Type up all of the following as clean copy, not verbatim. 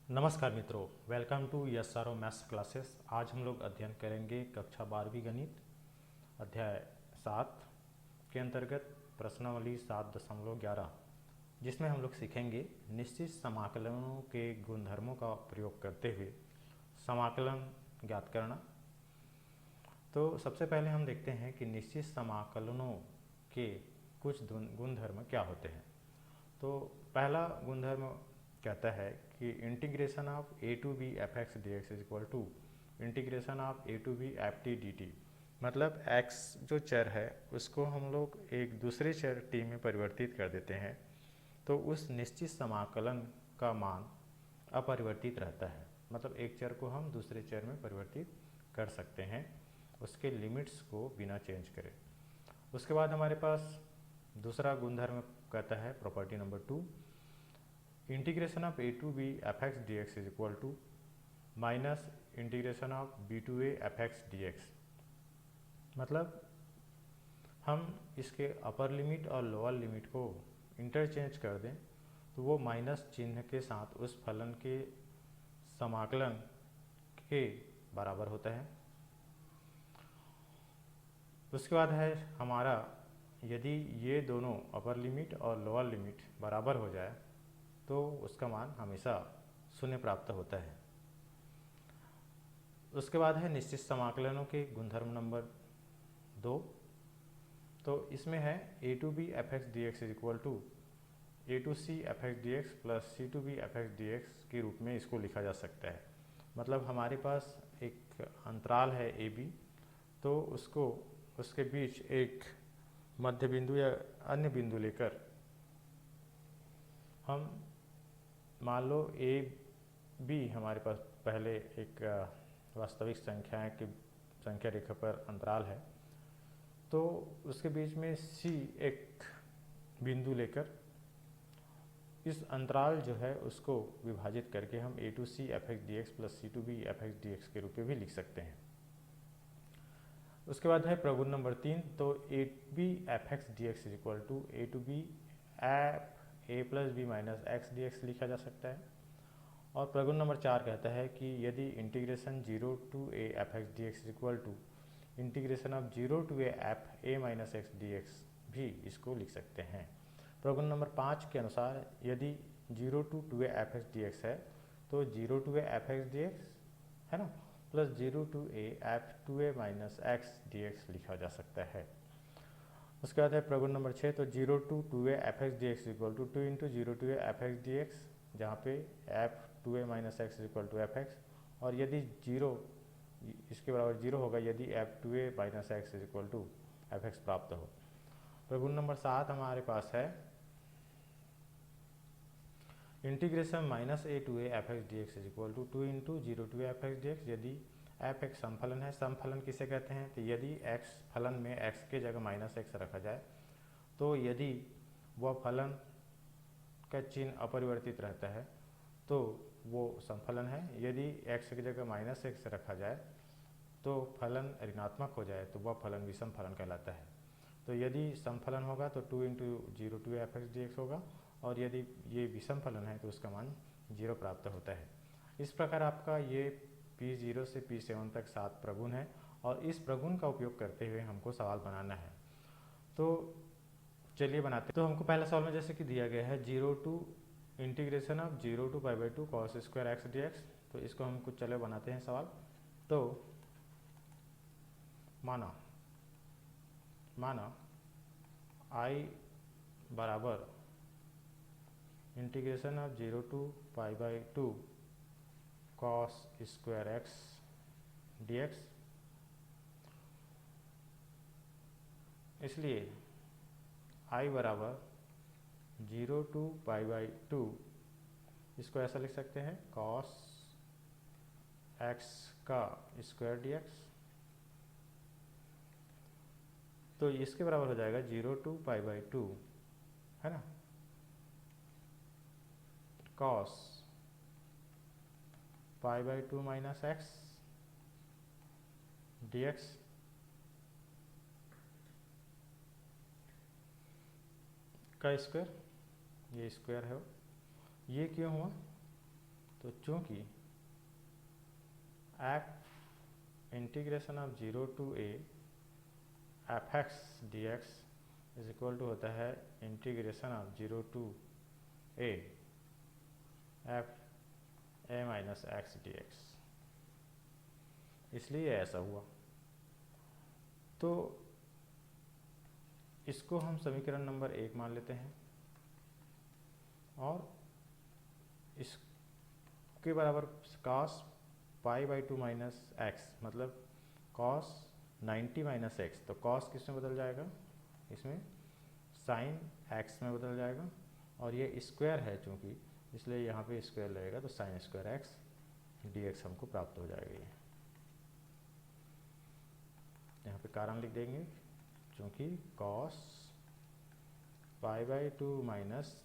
नमस्कार मित्रों, welcome to SRO maths classes. आज हम लोग अध्ययन करेंगे कक्षा 12वीं गणित अध्याय 7 के अंतर्गत प्रश्नावली 7.11, जिसमें हम लोग सीखेंगे निश्चित समाकलनों के गुणधर्मों का प्रयोग करते हुए समाकलन ज्ञात करना। तो सबसे पहले हम देखते हैं कि निश्चित समाकलनों के कुछ गुणधर्म क्या होते हैं। तो पहला गुणधर्म कहता है कि integration of A to B F x D x is equal to integration of A to B F T D T. मतलब x जो चर है उसको हम लोग एक दूसरे चर t में परिवर्तित कर देते हैं तो उस निश्चित समाकलन का मान अपरिवर्तित रहता है। मतलब एक चर को हम दूसरे चर में परिवर्तित कर सकते हैं उसके लिमिट्स को बिना चेंज करे। उसके बाद हमारे पास दूसरा गुणधर्म कहता है property number 2, integration of A to B F x D x is equal to minus integration of B to A F x D X. मतलब हम इसके अपर लिमिट और लोअर लिमिट को इंटरचेंज कर दें तो वो माइनस चिन्ह के साथ उस फलन के समाकलन के बराबर होता है। उसके बाद है हमारा, यदि ये दोनों अपर लिमिट और लोअर लिमिट बराबर हो जाए तो उसका मान हमेशा शून्य प्राप्त होता है। उसके बाद है निश्चित समाकलनों के गुणधर्म नंबर 2। तो इसमें है a to B F x D x is equal to A to c f x D x plus c to B F x D x के रूप में इसको लिखा जा सकता है। मतलब हमारे पास एक अंतराल है ए बी, तो उसको उसके बीच एक मध्य बिंदु या अन्य बिंदु लेकर हम मान लो ए बी हमारे पास पहले एक वास्तविक संख्याएं की संख्या रेखा पर अंतराल है, तो उसके बीच में सी एक बिंदु लेकर इस अंतराल जो है उसको विभाजित करके हम a to c f x D x plus c to B F x D x के रूप में भी लिख सकते हैं। उसके बाद है प्रगुण नंबर 3। तो A B F x D x is equal to A to B F A plus B minus x D X लिखा जा सकता है। और प्रगुण नंबर 4 कहता है कि यदि integration 0 to A F x D x is equal to integration of 0 to A F A minus x D X भी इसको लिख सकते हैं। प्रगुण नंबर 5 के अनुसार यदि 0 to 2a F x D X है तो 0 to A F x D X है ना plus 0 to A F two A minus x D X लिखा जा सकता है। उसके बाद है प्रगुण नंबर 6। तो 0 to 2a F x D X equal to 2 into 0 to A F x D X, जहाँ पे F two A minus X equal to F x, और यदि 0 इसके बराबर 0 होगा यदि F two A minus X equal to F X प्राप्त हो। प्रगुण नंबर 7 हमारे पास है integration minus A to A F x D x is equal to 2 into 0 to F x D X. यदि एफ एक समफलन है, समफलन किसे कहते हैं, तो यदि एक्स फलन में एक्स के जगह माइनस एक्स रखा जाए तो यदि वह फलन का चिन्ह अपरिवर्तित रहता है तो वो समफलन है। यदि एक्स की जगह माइनस एक्स रखा जाए तो फलन ऋणात्मक हो जाए तो वह फलन विषम फलन कहलाता है। तो यदि समफलन होगा तो 2 into 0 to F x D X होगा, और यदि ये विषम फलन है तो उसका मान 0 प्राप्त होता है। इस प्रकार आपका ये P0 से P7 तक 7 प्रगुण है, और इस प्रगुण का उपयोग करते हुए हमको सवाल बनाना है। तो चलिए बनाते हैं। तो हमको पहला सवाल में जैसे कि दिया गया है 0 to integration of 0 to pi by 2 cos square x D x. तो इसको हमको चले बनाते हैं सवाल। तो माना I बराबर integration of 0 to pi by 2 cos square x D x. इसलिए I बराबर 0 टू पाई बाई 2, इसको ऐसा लिख सकते हैं कॉस एक्स का स्क्वायर डी एक्स। तो इसके बराबर हो जाएगा 0 टू पाई बाई 2 है ना cos pi by 2 minus x D X. का स्क्वायर, ये स्क्वायर है। ये क्यों हुआ, तो चूँकि F integration of 0 to A F x D x is equal to होता है integration of 0 to A F A minus x D x, इसलिए ऐसा हुआ। तो इसको हम समीकरण नंबर 1 मान लेते हैं और इसके बराबर cos pi by 2 minus x, मतलब cos 90 माइनस एक्स, तो cos किस में बदल जाएगा, इसमें sin x में बदल जाएगा, और ये स्क्वायर है चूँकि, इसलिए यहाँ पे स्क्वायर लगेगा, तो sin square x D x हमको प्राप्त हो जाएगा। ये यहाँ पे कारण लिख देंगे, चूँकि cos pi by 2 minus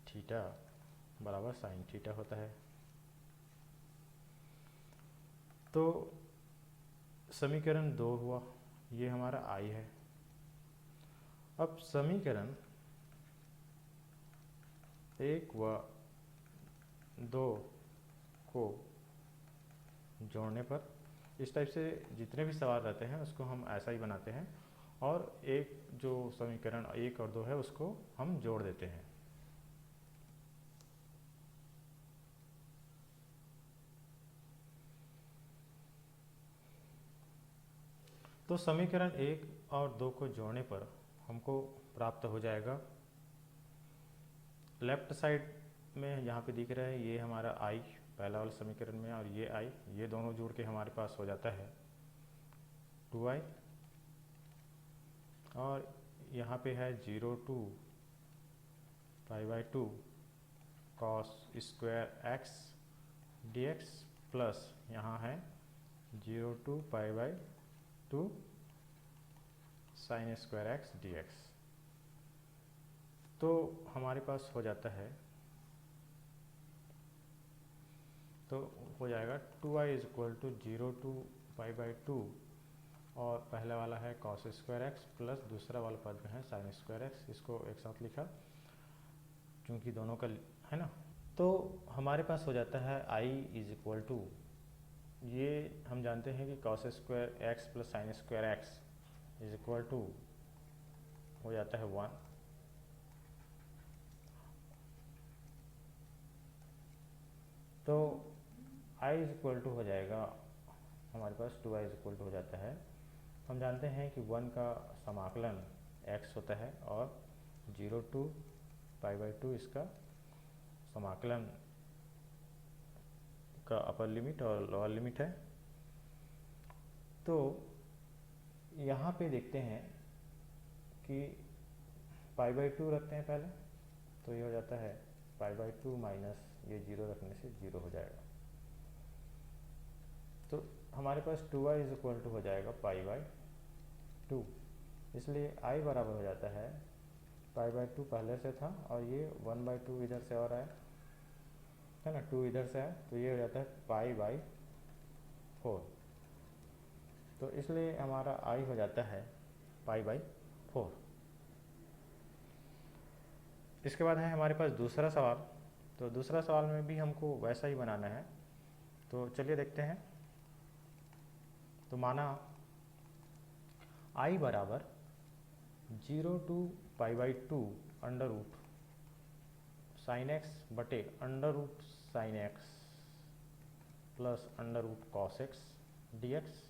theta बराबर साइन थीटा होता है। तो समीकरण 2 हुआ, ये हमारा आई है। अब समीकरण 1 व 2 को जोड़ने पर इस टाइप से जितने भी सवाल रहते हैं उसको हम ऐसा ही बनाते हैं, और एक जो समीकरण 1 और 2 है उसको हम जोड़ देते हैं। तो समीकरण 1 और 2 को जोड़ने पर हमको प्राप्त हो जाएगा, लेफ्ट साइड में यहाँ पे दिख रहा है ये हमारा आई पहला वाला समीकरण में, और ये आई, ये दोनों जोड़ के हमारे पास हो जाता है 2i, और यहाँ पे है 0 to pi by 2 cos square x D x, plus यहाँ है 0 to pi by 2 sin square x D x. तो हमारे पास हो जाता है, तो हो जाएगा 2i is equal to 0 to pi by 2, और पहला वाला है cos स्क्वायर एक्स प्लस दूसरा वाला पद में है sin स्क्वायर एक्स, इसको एक साथ लिखा क्योंकि दोनों का है ना। तो हमारे पास हो जाता है i इज इक्वल टू, ये हम जानते हैं कि cos square X plus sin square x is equal to हो जाता है 1, तो i इज इक्वल टू हो जाएगा हमारे पास 2i इज इक्वल टू हो जाता है। हम जानते हैं कि 1 का समाकलन x होता है, और 0 टू पाई बाई 2 इसका समाकलन का अपर लिमिट और लोअर लिमिट है। तो यहाँ पे देखते हैं कि पाई बाई 2 रखते हैं पहले, तो ये हो जाता है पाई बाई 2 माइनस ये 0 रखने से 0 हो जाएगा। तो हमारे पास 2i इज इक्वल टू हो जाएगा पाई बाई 2, इसलिए i बराबर हो जाता है पाई बाई 2 पहले से था, और ये 1 बाई 2 इधर से और आया है ना, 2 इधर से आया, तो ये हो जाता है पाई बाई 4। तो इसलिए हमारा i हो जाता है पाई बाई 4। इसके बाद है हमारे पास दूसरा सवाल, तो दूसरा सवाल में भी हमको वैसा ही बनाना है, तो चलिए देखते हैं। तो माना i बराबर 0 to pi by 2 under root sine x बटे under root sine x plus under root cos x D x,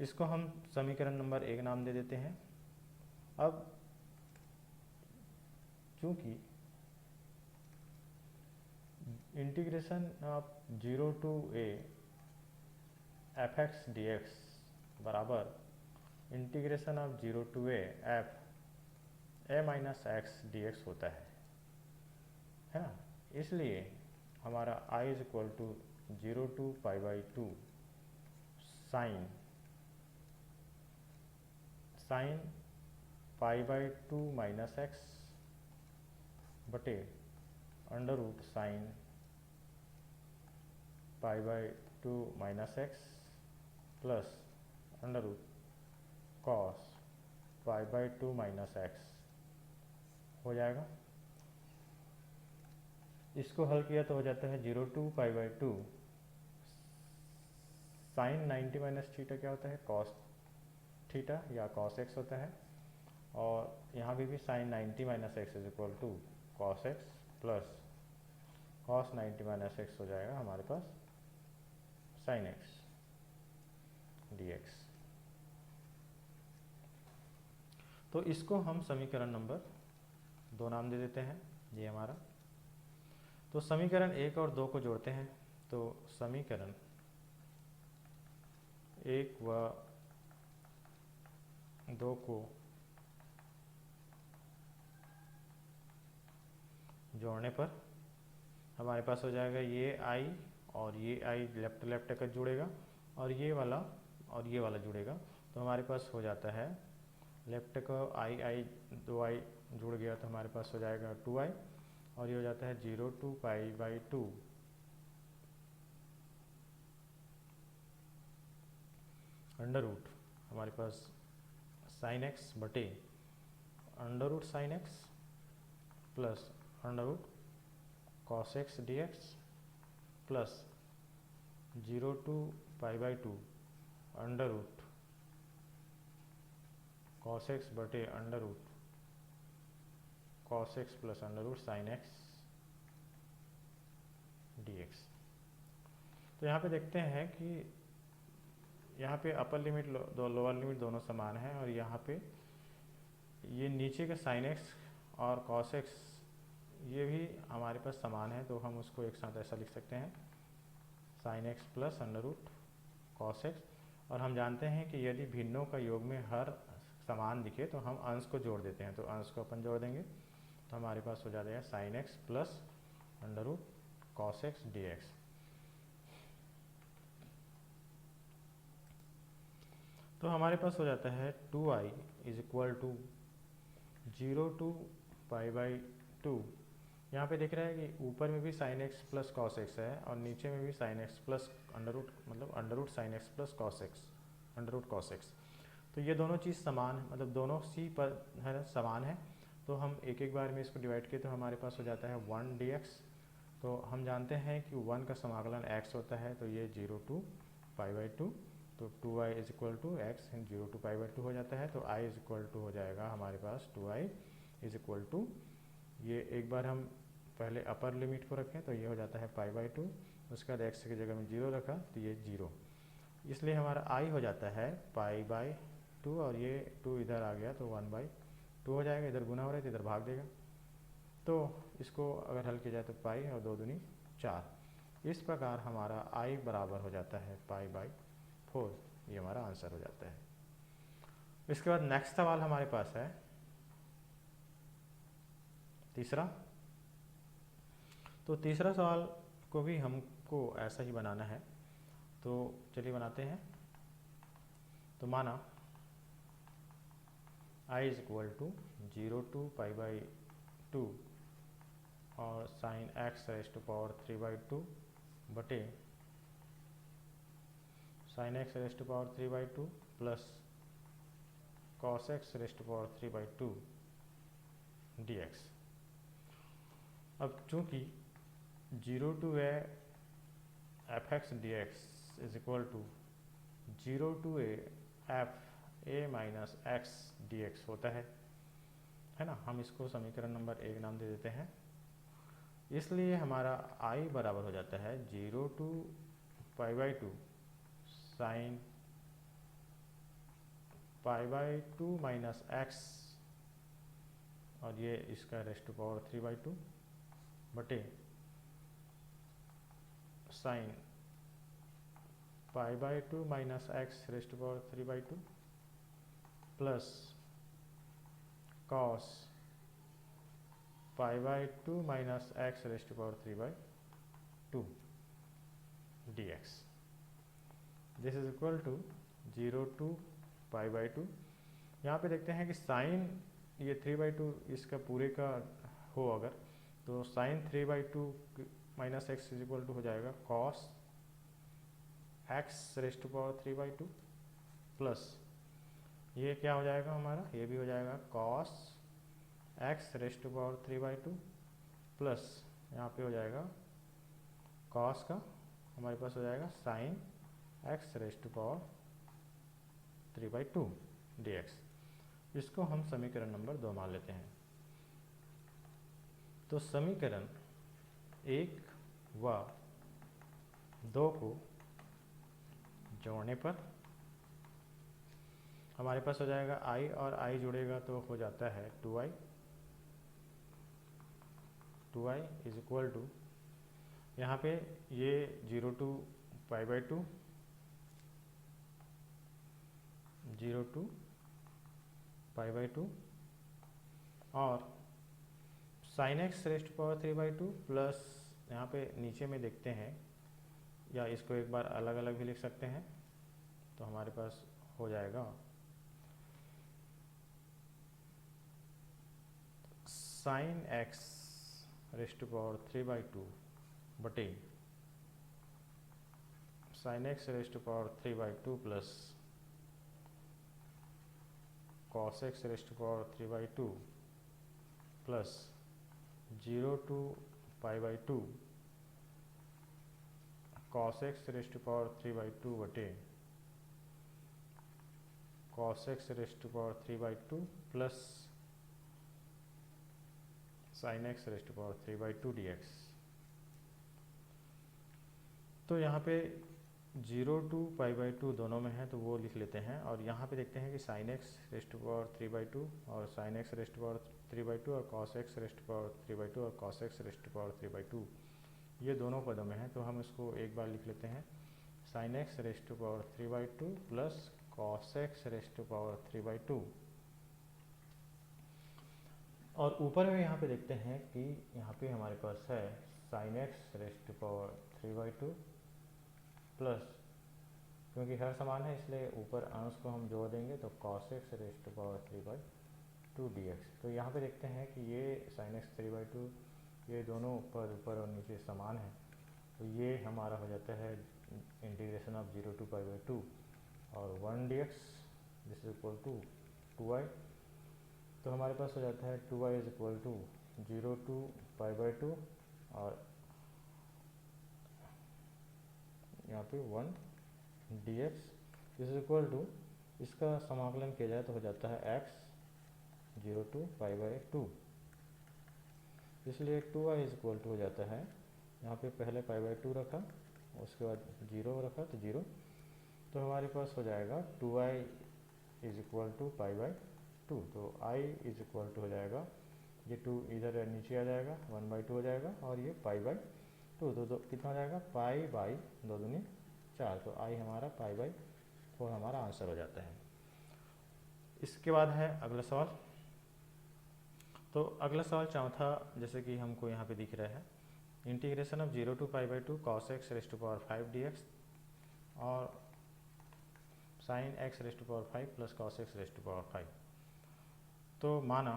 इसको हम समीकरण नंबर 1 नाम दे देते हैं। अब चूंकि integration of 0 to A F x D x बराबर integration of 0 to A F A minus x D x होता है ना। इसलिए हमारा i is equal to 0 to pi by 2 sine pi by 2 minus x बटे under root sine pi by 2 minus x plus under root cos pi by 2 minus x हो जाएगा। इसको हल किया तो हो जाता है 0 to π/2 साइन 90 माइनस थीटा क्या होता है कॉस थीटा या कॉस एक्स होता है, और यहाँ भी sine 90 minus x is equal to cos x plus cos 90 minus x हो जाएगा हमारे पास साइन एक्स dx। तो इसको हम समीकरण नंबर 2 नाम दे देते हैं, ये हमारा। तो समीकरण 1 और 2 को जोड़ते हैं, तो समीकरण 1 व 2 को जोड़ने पर हमारे पास हो जाएगा ये आई और ये आई लेफ्ट लेफ्ट का जुड़ेगा, और ये वाला जुड़ेगा। तो हमारे पास हो जाता है लेफ्ट का आई 2 आई जुड़ गया तो हमारे पास हो जाएगा 2i, और ये हो जाता है 0 to π/2 अंडर रूट हमारे पास साइन एक्स बटे under root sine x plus under root cos x dx plus 0 to π/2 under root cos x बटे under root cos x plus under root sine x dx। तो यहाँ पे देखते हैं कि यहाँ पे अपर लिमिट लोअर लिमिट दोनों समान है, और यहाँ पे ये नीचे का साइन एक्स और कॉस एक्स ये भी हमारे पास समान है, तो हम उसको एक साथ ऐसा लिख सकते हैं sine x plus under root cos X. और हम जानते हैं कि यदि भिन्नों का योग में हर समान दिखे तो हम अंश को जोड़ देते हैं, तो अंश को अपन जोड़ देंगे तो हमारे पास हो जाएगा sine x plus under root cos x dx। तो हमारे पास हो जाता है 2i is equal to 0 to π/2। यहाँ पे दिख रहा है कि ऊपर में भी sine x plus cos x है और नीचे में भी sine x plus under root मतलब under root sine x plus cos x under root cos x. तो ये दोनों चीज़ समान है, मतलब दोनों सी पर है समान है। तो हम एक एक बार में इसको डिवाइड किए तो हमारे पास हो जाता है 1 dx। तो हम जानते हैं कि 1 का समाकलन x होता है, तो ये 0 to π/2, तो 2i is equal to x 0 to π/2 हो जाता है। तो i इज इक्वल टू हो जाएगा हमारे पास 2i इज इक्वल टू, ये एक बार हम पहले अपर लिमिट को रखें तो ये हो जाता है π/2, उसके बाद x की जगह में 0 रखा तो ये 0, इसलिए हमारा i हो जाता है π/2, और ये 2 इधर आ गया तो 1/2 हो जाएगा, इधर गुना हो रहा है तो इधर भाग देगा। तो इसको अगर हल किया जाए तो पाई और 2 दूनी 4, इस प्रकार हमारा i बराबर हो जाता है π/4। ये हमारा आंसर हो जाता है। इसके बाद नेक्स्ट सवाल हमारे पास है तीसरा। तो तीसरा सवाल को भी हमको ऐसा ही बनाना है, तो चलिए बनाते हैं। तो माना i is equal to 0 to π/2 और sine x raise to power 3/2 बटे sine x raise to power 3/2 plus cos x raise to power 3/2 dx। अब चूंकि 0 to a f(x) dx is equal to 0 to a f a minus x dx होता है ना, हम इसको समीकरण number 1 नाम दे देते हैं। इसलिए हमारा i बराबर हो जाता है 0 to π/2 साइन π/2 माइनस एक्स, और ये इसका रेज टू पावर 3/2 बटे sine π/2 minus x raise to power 3/2 plus cos π/2 minus x raise to power 3/2 dx। This is equal to 0 to π/2। यहाँ पे देखते हैं कि साइन ये 3/2 इसका पूरे का हो अगर, तो sine 3/2 minus x is equal to हो जाएगा cos x raise to power 3/2 plus ये क्या हो जाएगा हमारा, ये भी हो जाएगा cos x raise to power 3/2 plus यहाँ पे हो जाएगा कॉस का, हमारे पास हो जाएगा sine x raised to power 3/2 dx। इसको हम समीकरण नंबर 2 मान लेते हैं। तो समीकरण 1 व 2 को जोड़ने पर हमारे पास हो जाएगा i और i जुड़ेगा तो हो जाता है 2i इज इक्वल टू, यहाँ पे ये 0 to π/2 0 to π/2 और sine x raised power 3/2 plus, यहाँ पे नीचे में देखते हैं या इसको एक बार अलग अलग भी लिख सकते हैं, तो हमारे पास हो जाएगा साइन एक्स रेस्ट पावर 3/2 बटे sine x raised power 3/2 plus cos x raised power 3/2 plus 0 to π/2 cos x raised power 3/2 बटे cos x raised power 3/2 plus sine x raised power 3/2 dx। तो यहाँ पे 0 to π/2 दोनों में है तो वो लिख लेते हैं, और यहाँ पे देखते हैं कि साइन एक्स रेस्ट पावर 3/2 और साइन एक्स रेस्ट पावर 3/2 और कॉस एक्स रेस्ट पावर 3/2 और कॉस एक्स रेस्ट पावर 3/2 ये दोनों पदों में है, तो हम इसको एक बार लिख लेते हैं sine x raised power 3/2 plus cos x raised power 3/2। और ऊपर में यहाँ पे देखते हैं कि यहाँ पे हमारे पास है sign x raised power 3/2 plus, क्योंकि हर समान है इसलिए ऊपर अंश को हम जोड़ देंगे तो cos x raised power 3/2 dx। तो यहाँ पे देखते हैं कि ये साइन एक्स 3/2 ये दोनों ऊपर और नीचे समान है, तो ये हमारा हो जाता है इंटीग्रेशन ऑफ 0 to π/2 और 1 dx this is equal to 2i। तो हमारे पास हो जाता है 2i is equal to 0 to π/2 और यहाँ पे 1 dx इज इक्वल टू, इसका समाकलन किया जाए तो हो जाता है x 0 to π/2, इसलिए 2i इज इक्वल टू हो जाता है, यहाँ पे पहले π/2 रखा उसके बाद 0 रखा तो 0, तो हमारे पास हो जाएगा 2i इज इक्वल टू π/2। तो i इज इक्वल टू हो जाएगा, ये 2 इधर नीचे आ जाएगा 1/2 हो जाएगा और ये π/2 तो कितना हो जाएगा π/2 दूनी 4, तो i हमारा π/4 हमारा आंसर हो जाता है। इसके बाद है अगला सवाल। तो अगला सवाल चौथा, जैसे कि हमको यहाँ पे दिख रहा है integration of 0 to π/2 cos x raised to power 5 dx और sine x raised to power 5 plus cos x raised to power 5। तो माना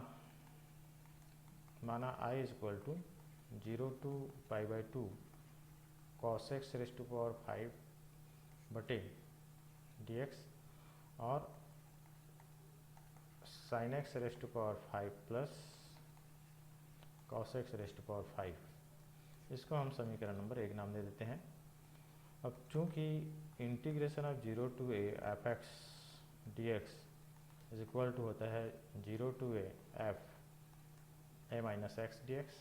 i is equal to 0 to π/2 cos x raised to power 5 बटे dx और sine x raised to power 5 plus cos x raised to power 5। इसको हम समीकरण number 1 नाम दे देते हैं। अब चूंकि integration of 0 to a f x D x is equal to होता है 0 to a f A minus x D x,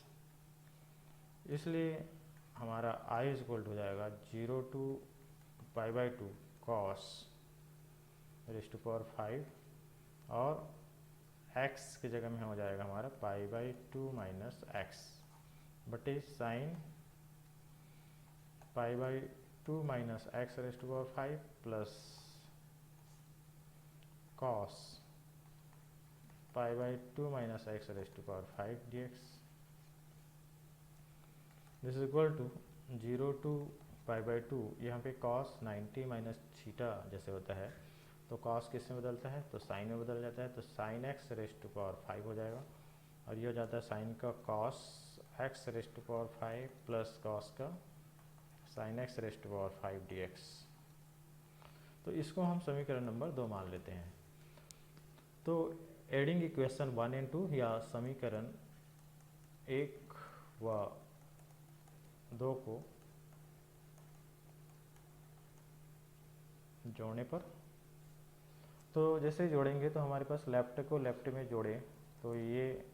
इसलिए हमारा i इज इक्वल टू हो जाएगा 0 to π/2 cos raised to power 5 और x की जगह में हो जाएगा हमारा π/2 माइनस एक्स बटे sine π/2 minus x raised to power 5 plus cos π/2 minus x raised to power 5 dx। This is equal to 0 to π/2, यहाँ पे cos 90 माइनस थीटा जैसे होता है तो cos किस में बदलता है तो साइन में बदल जाता है, तो sine x raised to power 5 हो जाएगा और ये हो जाता है साइन का cos x raised to power 5 plus cos का sine x raised to power 5 dx। तो इसको हम समीकरण नंबर 2 मान लेते हैं। तो एडिंग इक्वेशन 1 and 2 या समीकरण 1 व दो को जोड़ने पर, तो जैसे ही जोड़ेंगे तो हमारे पास लेफ्ट को लेफ्ट में जोड़ें तो ये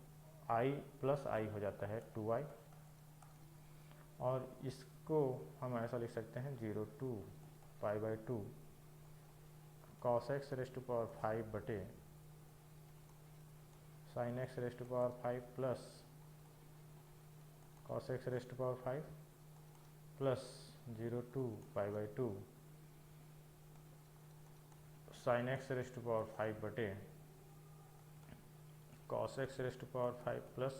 i प्लस आई हो जाता है 2i, और इसको हम ऐसा लिख सकते हैं 0 to π/2 cos x raise to power 5 बटे sin x raise to power 5 plus cos x raise to power 5 plus 0 to π/2 sin x raise to power 5 बटे cos x raise to power 5 plus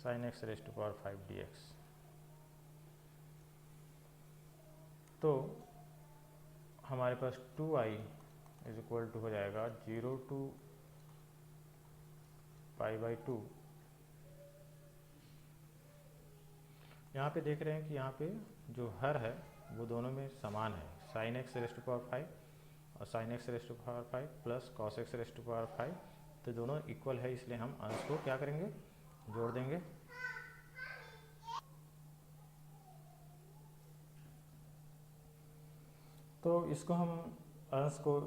sin x raise to power 5 dx। तो हमारे पास 2i is equal to हो जाएगा 0 to π/2। यहाँ पे देख रहे हैं कि यहाँ पे जो हर है वो दोनों में समान है, sin x raise to power 5 और sin x raise to power 5 plus cos x raise to power 5, तो दोनों इक्वल है, इसलिए हम अंश को क्या करेंगे, जोड़ देंगे। तो इसको हम अंश को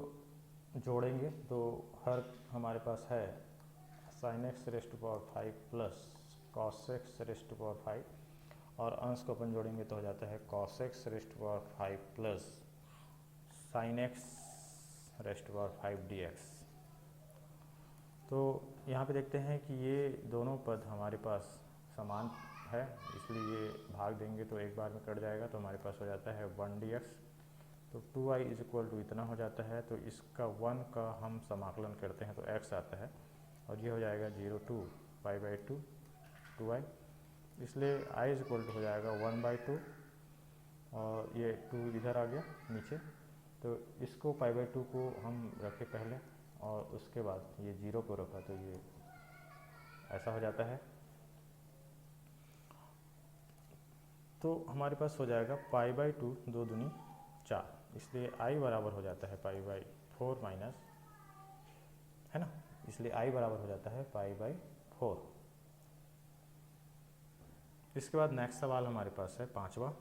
जोड़ेंगे तो हर हमारे पास है sin x raise to power 5 plus cos x raise to power 5, और अंश को अपन जोड़ेंगे तो हो जाता है cos x raise to power 5 plus sin x raise to power 5 dx। तो यहाँ पे देखते हैं कि ये दोनों पद हमारे पास समान है, इसलिए ये भाग देंगे तो एक बार में कट जाएगा, तो हमारे पास हो जाता है 1 dx। तो 2i इज इक्वल टू इतना हो जाता है, तो इसका 1 का हम समाकलन करते हैं तो x आता है, और ये हो जाएगा 0 to π/2 2i, इसलिए i इज इक्वल टू हो जाएगा 1/2, और ये 2 इधर आ गया नीचे, तो इसको π/2 को हम रखे पहले और उसके बाद ये 0 को रखा, तो ये ऐसा हो जाता है। तो हमारे पास हो जाएगा π/2 2 दूनी 4, इसलिए i बराबर हो जाता है π/4 माइनस, है ना, इसलिए i बराबर हो जाता है π/4। इसके बाद नेक्स्ट सवाल हमारे पास है पांचवा।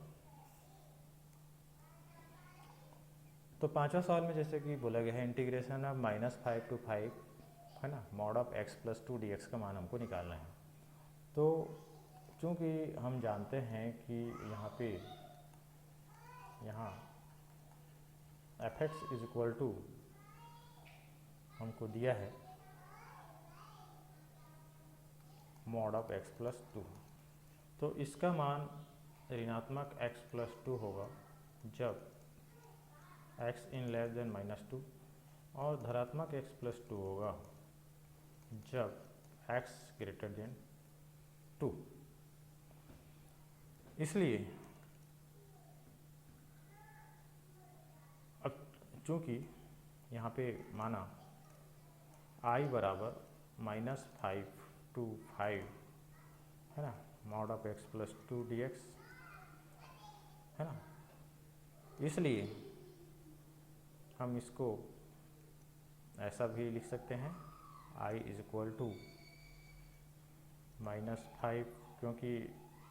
तो पांचवा सवाल में जैसे कि बोला गया है इंटीग्रेशन ऑफ -5 to 5, है ना, mod of x plus 2 dx का मान हमको निकालना है। तो चूँकि हम जानते हैं कि यहाँ fx इज इक्वल टू हमको दिया है मॉड ऑफ x प्लस 2, तो इसका मान ऋणात्मक x प्लस 2 होगा जब x इन लेस देन -2, और धनात्मक x प्लस 2 होगा जब x ग्रेटर देन 2। इसलिए अब चूँकि यहाँ पे माना i बराबर -5 to 5, है ना, mod of x plus 2 dx, है ना, इसलिए हम इसको ऐसा भी लिख सकते हैं i इज इक्वल टू -5, क्योंकि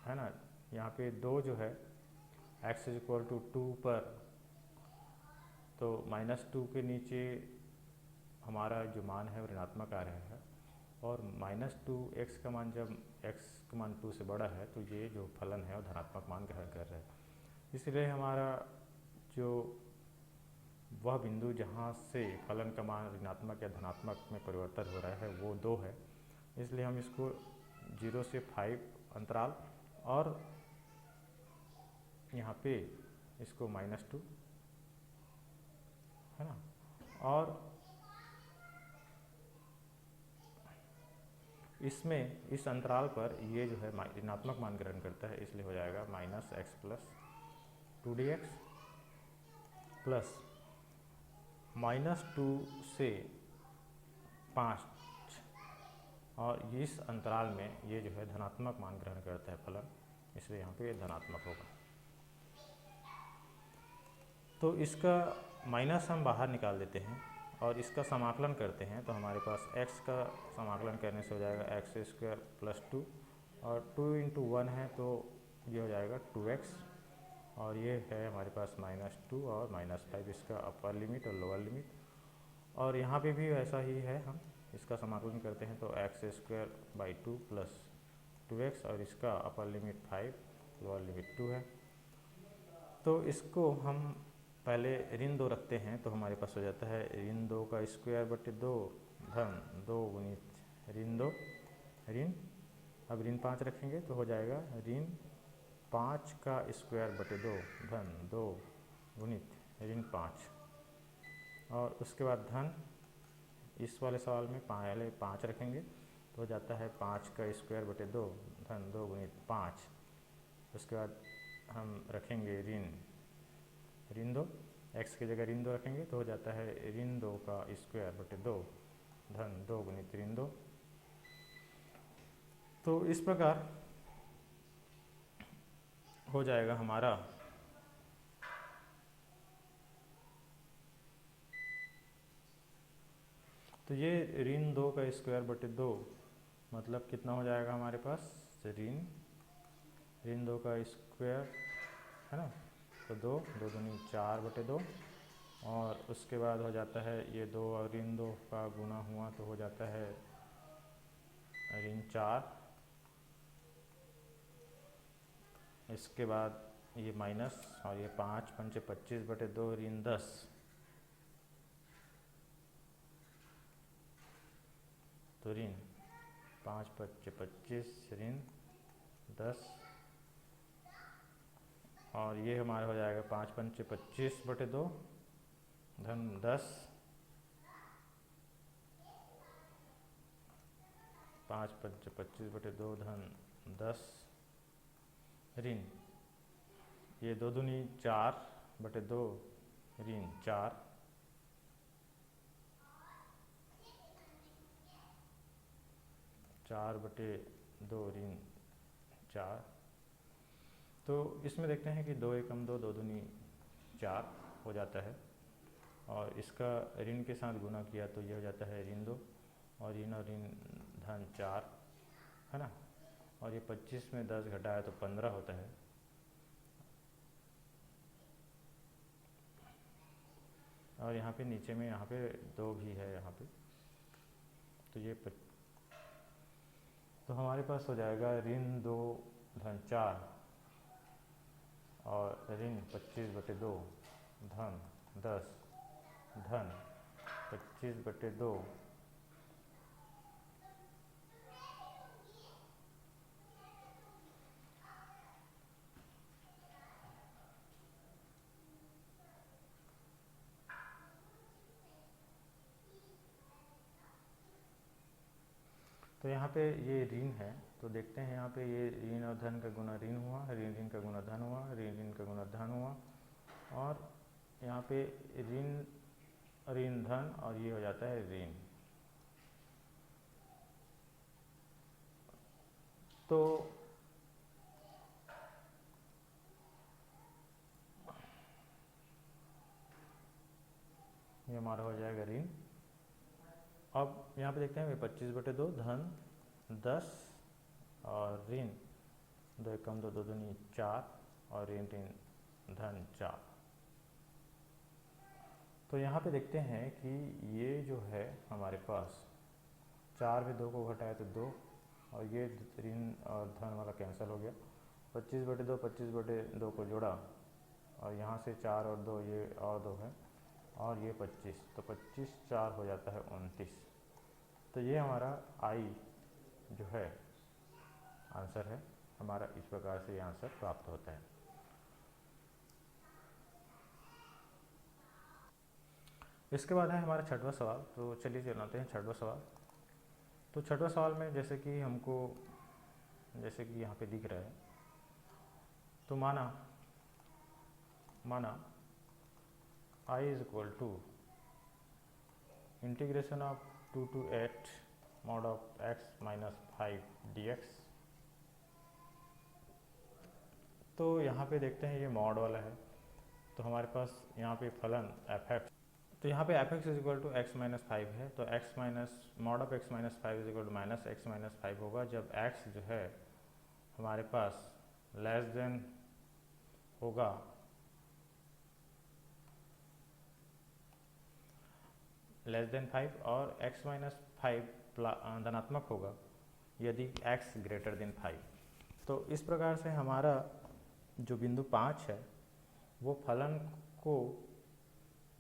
है ना यहाँ पे 2 जो है x इज इक्वल टू 2 पर, तो -2 के नीचे हमारा जो मान है वो ऋणात्मक आ रहा है, और -2x का मान जब x का मान 2 से बड़ा है तो ये जो फलन है वो धनात्मक मान ग्रहण कर रहा है। इसलिए हमारा जो वह बिंदु जहाँ से फलन का मान ऋणात्मक या धनात्मक में परिवर्तन हो रहा है वो 2 है, इसलिए हम इसको 0 से 5 अंतराल और यहाँ पे इसको -2, है ना, और इसमें इस अंतराल पर ये जो है ऋणात्मक मान ग्रहण करता है, इसलिए हो जाएगा -x प्लस 2 dx प्लस -2 से 5, और इस अंतराल में ये जो है धनात्मक मान ग्रहण करता है फलन, इसलिए यहाँ पे ये धनात्मक होगा। तो इसका माइनस हम बाहर निकाल देते हैं और इसका समाकलन करते हैं, तो हमारे पास x का समाकलन करने से हो जाएगा x² प्लस 2, और 2 × 1 है तो ये हो जाएगा 2x, और ये है हमारे पास -2 और -5 इसका अपर लिमिट और लोअर लिमिट। और यहाँ पे भी ऐसा ही है, हम इसका समाकलन करते हैं तो x²/2 प्लस 2x, और इसका अपर लिमिट 5, लोअर लिमिट 2 है। तो इसको हम पहले ऋण 2 रखते हैं तो हमारे पास हो जाता है ऋण 2 का स्क्वायर बटे 2 धन 2 गुणित ऋण 2 ऋण, अब ऋण 5 रखेंगे तो हो जाएगा ऋण 5 का स्क्वायर बटे 2 धन 2 गुणित ऋण 5, और उसके बाद धन, इस वाले सवाल में पहले 5 रखेंगे तो हो जाता है 5 का स्क्वायर बटे 2 धन 2 गुणित 5। उसके बाद हम रखेंगे ऋण 2, x की जगह ऋण 2 रखेंगे तो हो जाता है ऋण 2 का स्क्वायर बटे 2 धन 2 गुणित ऋण 2। तो इस प्रकार हो जाएगा हमारा तो ये ऋण 2 का स्क्वायर बटे 2 मतलब कितना हो जाएगा हमारे पास, ऋण 2 का स्क्वायर है ना, तो 2 दूनी 4 बटे 2, और उसके बाद हो जाता है ये 2 और ऋण 2 का गुना हुआ तो हो जाता है ऋण 4, इसके बाद ये माइनस, और ये 5 पंचे 25 बटे 2 ऋण 10, तो ऋण 5 पंचे 25 ऋण 10, और ये हमारा हो जाएगा 5 पंचे 25 बटे 2 धन 10, 5 पंचे 25 बटे 2 धन 10 ऋण, ये 2 दूनी 4 बटे 2 ऋण 4, चार बटे 2 ऋण 4। तो इसमें देखते हैं कि 2 एकम 2, 2 दूनी 4 हो जाता है, और इसका ऋण के साथ गुना किया तो ये हो जाता है ऋण 2, और ऋण धन 4 है ना, और ये 25 में 10 घटाया तो 15 होता है, और यहाँ पे नीचे में यहाँ पे 2 भी है यहाँ पे, तो ये तो हमारे पास हो जाएगा ऋण 2 धन 4 और ऋण 25 बटे 2 धन 10 धन 25 बटे 2 तो यहाँ पे ये ऋण है, तो देखते हैं यहाँ पे ये ऋण और धन का गुना ऋण हुआ, ऋण का गुना धन हुआ, ऋण का गुना धन हुआ, और यहाँ पे ऋण धन, और ये हो जाता है ऋण। तो ये हमारा हो जाएगा ऋण। अब यहाँ पे देखते हैं 25 बटे 2 धन 10 और ऋण 2 एकम 2, 2 दूनी 4 और ऋण धन 4। तो यहाँ पे देखते हैं कि ये जो है हमारे पास 4 में 2 को घटाया तो 2, और ये ऋण और धन वाला कैंसिल हो गया। 25 बटे 2 25 बटे 2 को जोड़ा, और यहाँ से 4 और 2 ये और 2 है, और ये 25, तो 25 4 हो जाता है 29। तो ये हमारा आई जो है आंसर है हमारा, इस प्रकार से ये आंसर प्राप्त होता है। इसके बाद है हमारा छठवां सवाल। तो चलिए चलाते हैं छठवां सवाल। तो छठवां सवाल में जैसे कि हमको, जैसे कि यहाँ पे दिख रहा है, तो माना I is equal to integration of 2 to 8 mod of x minus 5 dx। तो यहाँ पे देखते हैं ये मॉड वाला है, तो हमारे पास यहाँ पे फलन fx, तो यहाँ पे fx is equal to x minus 5 है, तो x minus mod of x minus 5 is equal to minus x minus 5 होगा जब x जो है हमारे पास लेस देन होगा लेस देन 5 और x माइनस 5 धनात्मक होगा यदि x ग्रेटर देन 5। तो इस प्रकार से हमारा जो बिंदु 5 है वो फलन को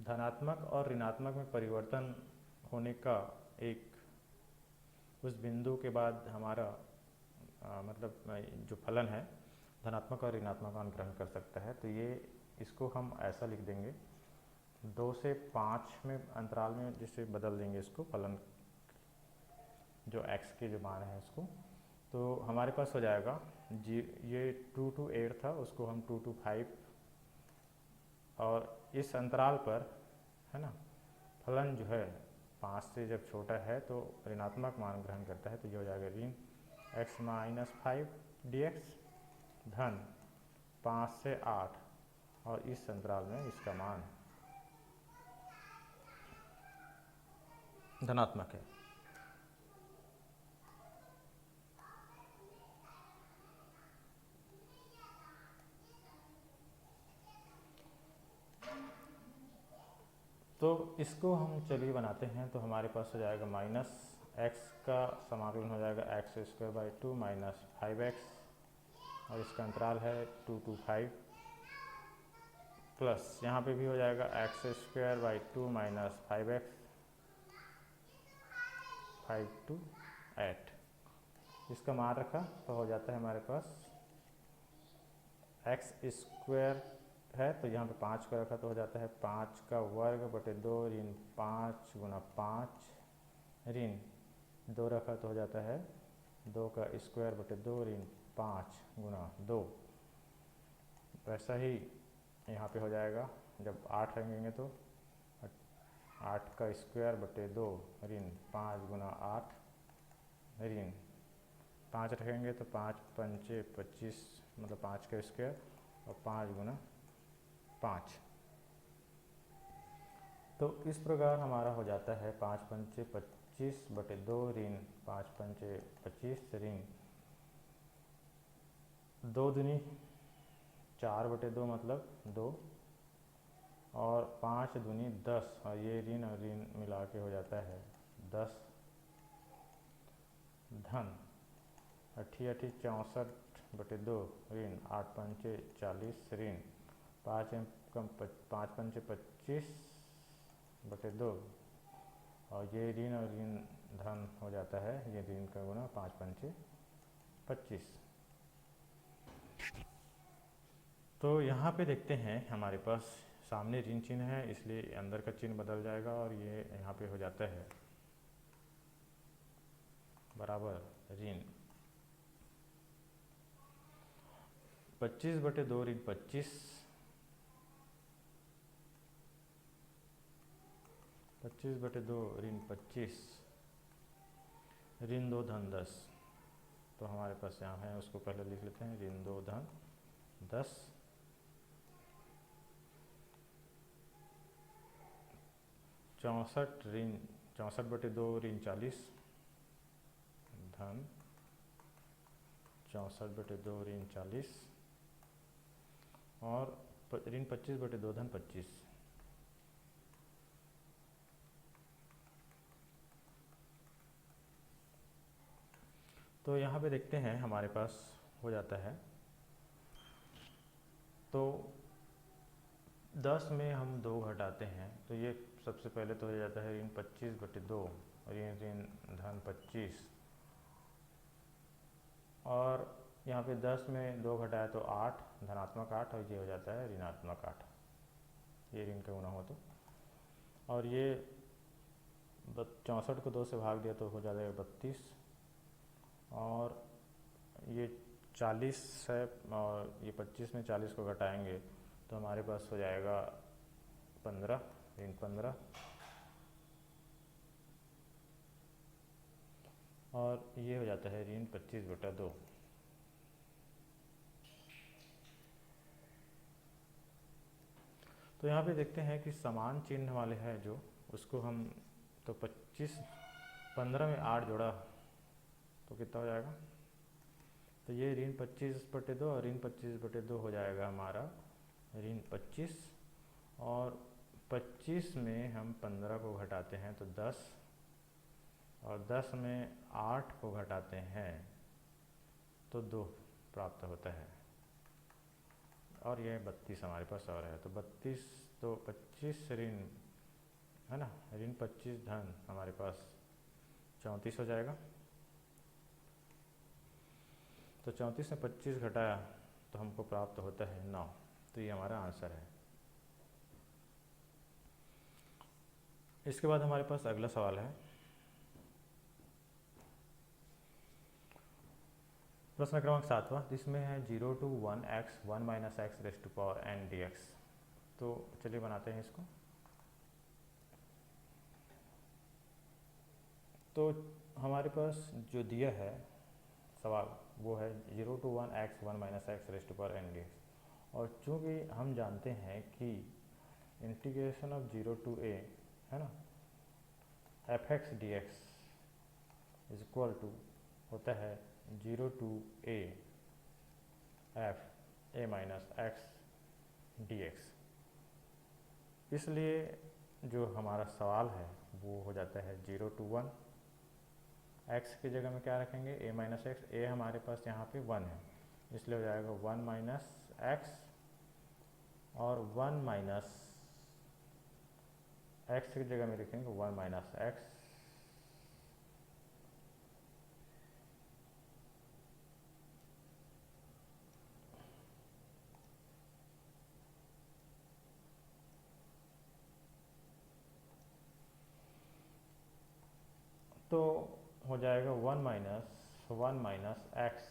धनात्मक और ऋणात्मक में परिवर्तन होने का एक उस बिंदु के बाद हमारा मतलब जो फलन है धनात्मक और ऋणात्मक मान ग्रहण कर सकता है। तो ये इसको हम ऐसा लिख देंगे 2 से 5 में अंतराल में जिससे बदल देंगे इसको फलन जो x के जो मान है उसको। तो हमारे पास हो जाएगा जी ये 2 to 8 था उसको हम 2 to 5 और इस अंतराल पर है ना फलन जो है 5 से जब छोटा है तो ऋणात्मक मान ग्रहण करता है। तो ये हो जाएगा ऋण x माइनस 5 dx धन 5 से 8 और इस अंतराल में इसका मान धनात्मक है। तो इसको हम चलिए बनाते हैं। तो हमारे पास हो जाएगा माइनस x का समाकलन हो जाएगा x square by 2 minus 5x और इसका अंतराल है 2 to 5 प्लस यहाँ पे भी हो जाएगा x square by 2 minus 5x 5 to 8 इसका मान रखा तो हो जाता है हमारे पास x स्क्वायर है तो यहाँ पे 5 का रखा तो हो जाता है 5 का वर्ग बटे 2 ऋण 5 गुना 5 ऋण 2 रखा तो हो जाता है 2 का स्क्वायर बटे 2 ऋण 5 गुना 2। वैसा ही यहाँ पे हो जाएगा जब 8 रखेंगे तो 8 का स्क्वायर बटे 2 ऋण 5 गुना 8 ऋण 5 रखेंगे तो 5 पंचे 25 मतलब 5 का स्क्वायर और 5 गुना 5। तो इस प्रकार हमारा हो जाता है 5 पंचे 25 बटे 2 ऋण 5 पंचे 25 ऋण 2 दूनी 4 बटे 2 मतलब 2 और 5 दूनी 10 और ये ऋण और ऋण मिला के हो जाता है 10 धन 88 64 बटे 2 ऋण 8 पंचे 40 ऋण 5 पंचे 25 बटे 2 और ये ऋण और ऋण धन हो जाता है ये ऋण का गुना 5 पंचे 25। तो यहाँ पे देखते हैं हमारे पास सामने ऋण चिन्ह है इसलिए अंदर का चिन्ह बदल जाएगा और ये यहाँ पे हो जाता है बराबर ऋण 25 बटे 2 ऋण 25 25 बटे 2 ऋण 25 ऋण 2 धन 10। तो हमारे पास यहाँ है उसको पहले लिख लेते हैं ऋण 2 धन 10 64 बटे 2 ऋण 40 धन 64 बटे 2 ऋण 40 और ऋण 25 बटे 2 धन 25। तो यहाँ पे देखते हैं हमारे पास हो जाता है तो 10 में हम 2 घटाते हैं तो ये सबसे पहले तो हो जाता है ऋण 25 बटे 2 और ये ऋण धन 25 और यहाँ पे 10 में 2 घटाया तो 8 धनात्मक 8 और ये हो जाता है ऋणात्मक 8 ये ऋण का गुना हो तो और ये 64 को 2 से भाग दिया तो हो जाएगा 32 और ये 40 है और ये 25 में 40 को घटाएंगे तो हमारे पास हो जाएगा 15 ऋण 15 और ये हो जाता है ऋण 25 बटा 2। तो यहाँ पे देखते हैं कि समान चिन्ह वाले हैं जो उसको हम तो 15 में 8 जोड़ा तो कितना हो जाएगा तो ये ऋण 25/2 और ऋण 25/2 हो जाएगा हमारा ऋण 25, और 25 में हम 15 को घटाते हैं तो 10, और 10 में 8 को घटाते हैं तो 2 प्राप्त होता है, और यह 32 हमारे पास और है। तो 32, तो 25 ऋण है ना, ऋण 25 धन हमारे पास 34 हो जाएगा। तो 34 में 25 घटाया तो हमको प्राप्त होता है 9। तो ये हमारा आंसर है। इसके बाद हमारे पास अगला सवाल है, प्रश्न क्रमांक 7वां, जिसमें है 0 to 1x 1 - x raised to power n dx। तो चलिए बनाते हैं इसको। तो हमारे पास जो दिया है सवाल वो है 0 to 1x 1 - x raised to power n dx, और चूँकि हम जानते हैं कि इंटीग्रेशन ऑफ 0 to a है ना fx dx is equal to होता है 0 to a f a minus x dx। इसलिए जो हमारा सवाल है वो हो जाता है 0 to 1, x की जगह में क्या रखेंगे a माइनस एक्स, a हमारे पास यहाँ पे 1 है, इसलिए हो जाएगा 1 माइनस एक्स, और 1 माइनस एक्स की जगह में लिखेंगे 1 माइनस एक्स, तो हो जाएगा 1 माइनस एक्स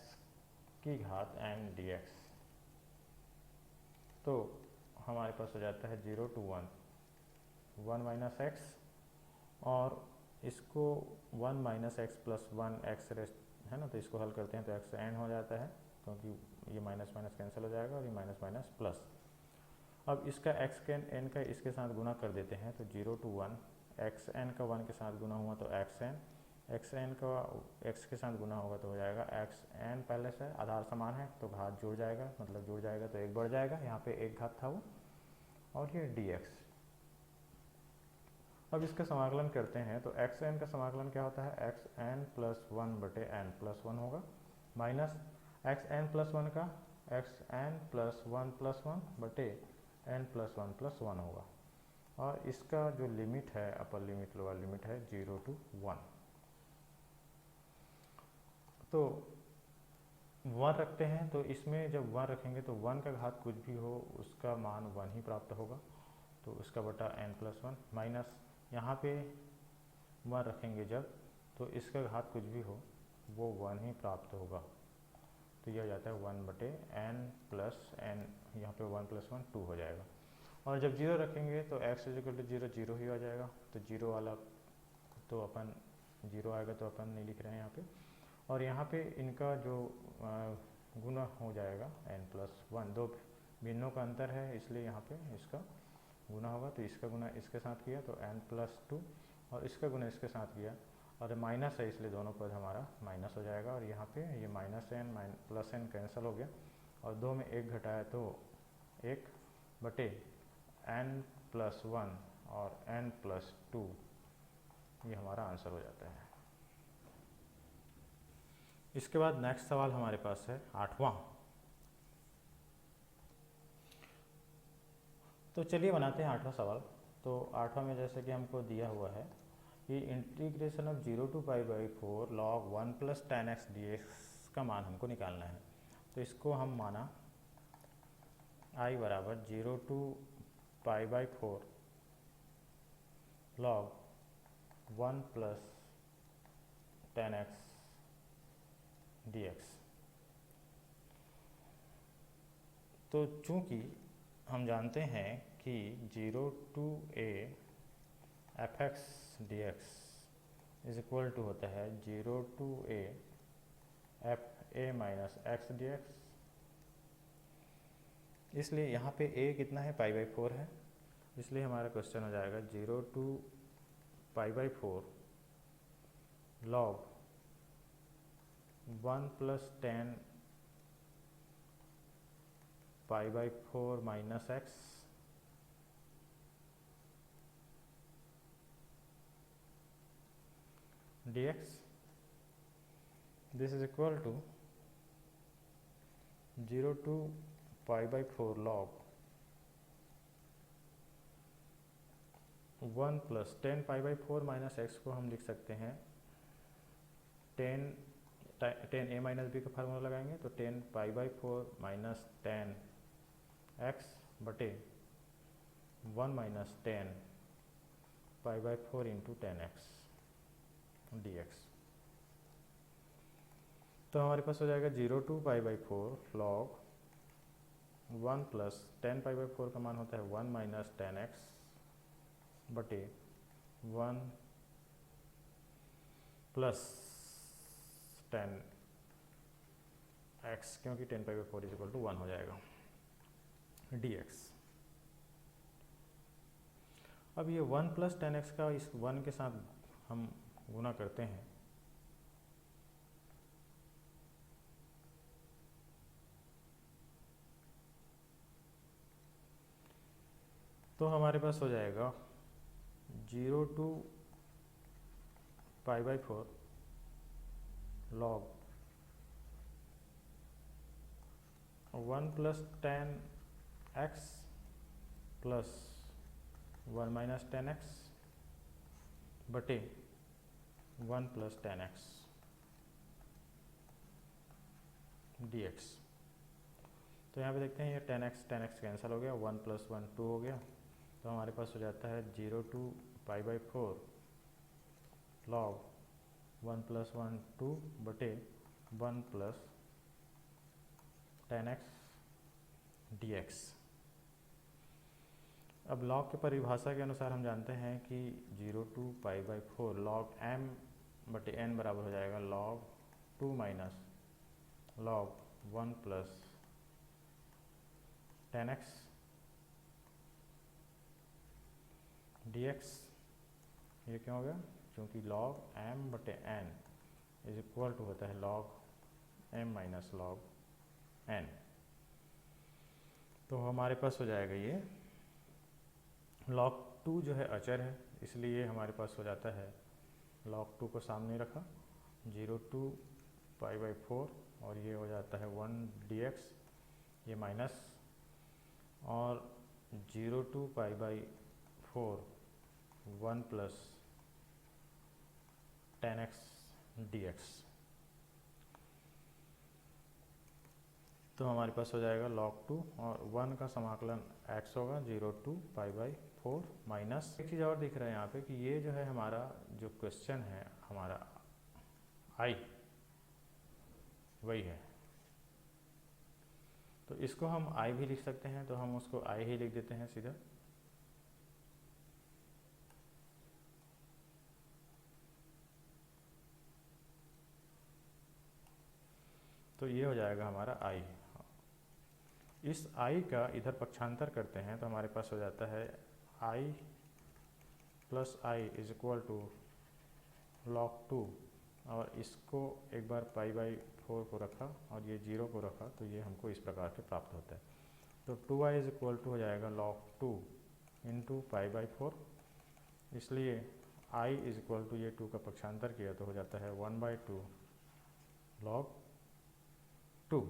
की घात n dx। तो हमारे पास हो जाता है 0 to 1 माइनस एक्स, और इसको 1 minus x plus 1 x raised है ना, तो इसको हल करते हैं तो एक्स एन हो जाता है, क्योंकि ये माइनस माइनस कैंसिल हो जाएगा और ये माइनस माइनस प्लस। अब इसका एक्स के एन का इसके साथ गुना कर देते हैं, तो 0 to 1 एक्स एन का 1 के साथ गुना हुआ तो एक्स एन का एक्स के साथ गुना होगा तो हो जाएगा एक्स एन, पहले से आधार समान है तो घात जुड़ जाएगा, मतलब जुड़ जाएगा तो एक बढ़ जाएगा, यहाँ पे एक घात था वो, और ये dx। अब इसका समाकलन करते हैं तो एक्स एन का समाकलन क्या होता है, एक्स एन प्लस 1 बटे एन प्लस 1 होगा, माइनस एक्स एन प्लस 1 का एक्स एन प्लस 1 प्लस 1 बटे एन प्लस 1 प्लस 1 होगा, और इसका जो लिमिट है अपर लिमिट लोअर लिमिट है 0 to 1। तो 1 रखते हैं, तो इसमें जब 1 रखेंगे तो 1 का घात कुछ भी हो उसका मान 1 ही प्राप्त होगा, तो उसका बटा n प्लस 1, माइनस यहाँ पे 1 रखेंगे जब, तो इसका घात कुछ भी हो वो 1 ही प्राप्त होगा, तो यह हो जाता है 1 बटे n प्लस n, यहाँ पे 1 प्लस 1 2 हो जाएगा। और जब 0 रखेंगे तो x इज इक्वल टू 0 0 ही हो जाएगा, तो 0 वाला तो अपन 0 आएगा तो अपन नहीं लिख रहे हैं यहाँ पे, और यहाँ पे इनका जो गुना हो जाएगा n प्लस 1, दो भिन्नों का अंतर है इसलिए यहाँ पे इसका गुना होगा, तो इसका गुना इसके साथ किया तो n प्लस 2, और इसका गुना इसके साथ किया, और माइनस है इसलिए दोनों पद हमारा माइनस हो जाएगा, और यहाँ पे ये minus n plus n cancel हो गया, और 2 में 1 घटाया तो 1 बटे n प्लस 1 और n प्लस 2, ये हमारा आंसर हो जाता है। इसके बाद नेक्स्ट सवाल हमारे पास है 8वां। तो चलिए बनाते हैं 8वां सवाल। तो 8वां में जैसे कि हमको दिया हुआ है कि integration of 0 to π/4 log 1 plus tan x dx का मान हमको निकालना है। तो इसको हम माना I बराबर 0 to π/4 log 1 plus tan x dx। तो चूंकि हम जानते हैं कि 0 to a fx dx is equal to होता है 0 to a f a minus x dx, इसलिए यहाँ पे a कितना है π/4 है, इसलिए हमारा क्वेश्चन हो जाएगा 0 to π/4 log 1 plus tan π/4 minus x dx, this is equal to 0 to π/4 log 1 plus 10 π/4 minus x को हम लिख सकते हैं 10 a माइनस बी का फार्मूला लगाएंगे तो 10 π/4 माइनस 10 एक्स बटे 1 माइनस 10 π/4 इंटू 10x dx। तो हमारे पास हो जाएगा 0 to π/4 log 1 प्लस 10 π/4 का मान होता है 1 माइनस 10x बटे 1 प्लस 10x, क्योंकि 10 π/4 इज इक्वल टू 1 हो जाएगा dx। अब ये 1 प्लस 10x का इस 1 के साथ हम गुना करते हैं तो हमारे पास हो जाएगा 0 to π/4 log 1 plus 10x plus 1 minus 10x बटे 1 प्लस 10x dx। तो यहाँ पे देखते हैं ये 10x कैंसिल हो गया, 1 प्लस 1 2 हो गया, तो हमारे पास हो जाता है 0 to π/4 log 1 प्लस 1 2 बटे 1 प्लस 10x dx। अब log के परिभाषा के अनुसार हम जानते हैं कि 0 to π/4 log m बटे n बराबर हो जाएगा log 2 minus log 1 plus 10x dx। ये क्यों हो गया? क्योंकि log m बटे n इज इक्वल टू होता है log m minus log n। तो हमारे पास हो जाएगा ये log 2 जो है अचर है, इसलिए हमारे पास हो जाता है log 2 को सामने रखा 0 to π/4 और ये हो जाता है 1 dx, ये माइनस और 0 to π/4 1 प्लस 10x dx। तो हमारे पास हो जाएगा log 2 और 1 का समाकलन x होगा 0 to π/4 माइनस। एक चीज़ और दिख रहा है यहाँ पे कि ये जो है हमारा जो क्वेश्चन है हमारा i वही है, तो इसको हम i भी लिख सकते हैं, तो हम उसको i ही लिख देते हैं सीधा। तो ये हो जाएगा हमारा i। इस i का इधर पक्षांतर करते हैं तो हमारे पास हो जाता है i प्लस i is equal to log 2 और इसको एक बार π/4 को रखा और ये 0 को रखा तो ये हमको इस प्रकार से प्राप्त होता है। तो 2i इज इक्वल टू हो जाएगा log 2 इंटू π/4, इसलिए i इज इक्वल टू ये 2 का पक्षांतर किया तो हो जाता है 1/2 log 2।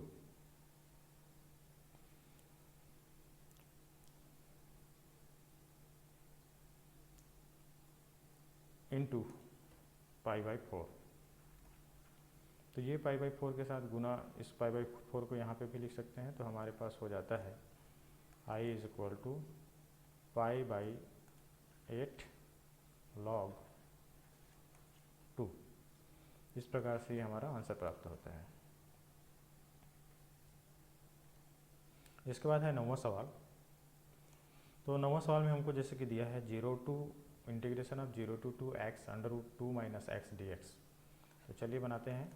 इंटू π/4। तो ये π/4 के साथ गुना इस π/4 को यहाँ पे भी लिख सकते हैं, तो हमारे पास हो जाता है i is equal to π/8 log 2। इस प्रकार से ये हमारा आंसर प्राप्त होता है। इसके बाद है 9वां सवाल। तो 9वां सवाल में हमको जैसे कि दिया है 0 to integration of 0 to 2x √2 minus x dx। तो चलिए बनाते हैं।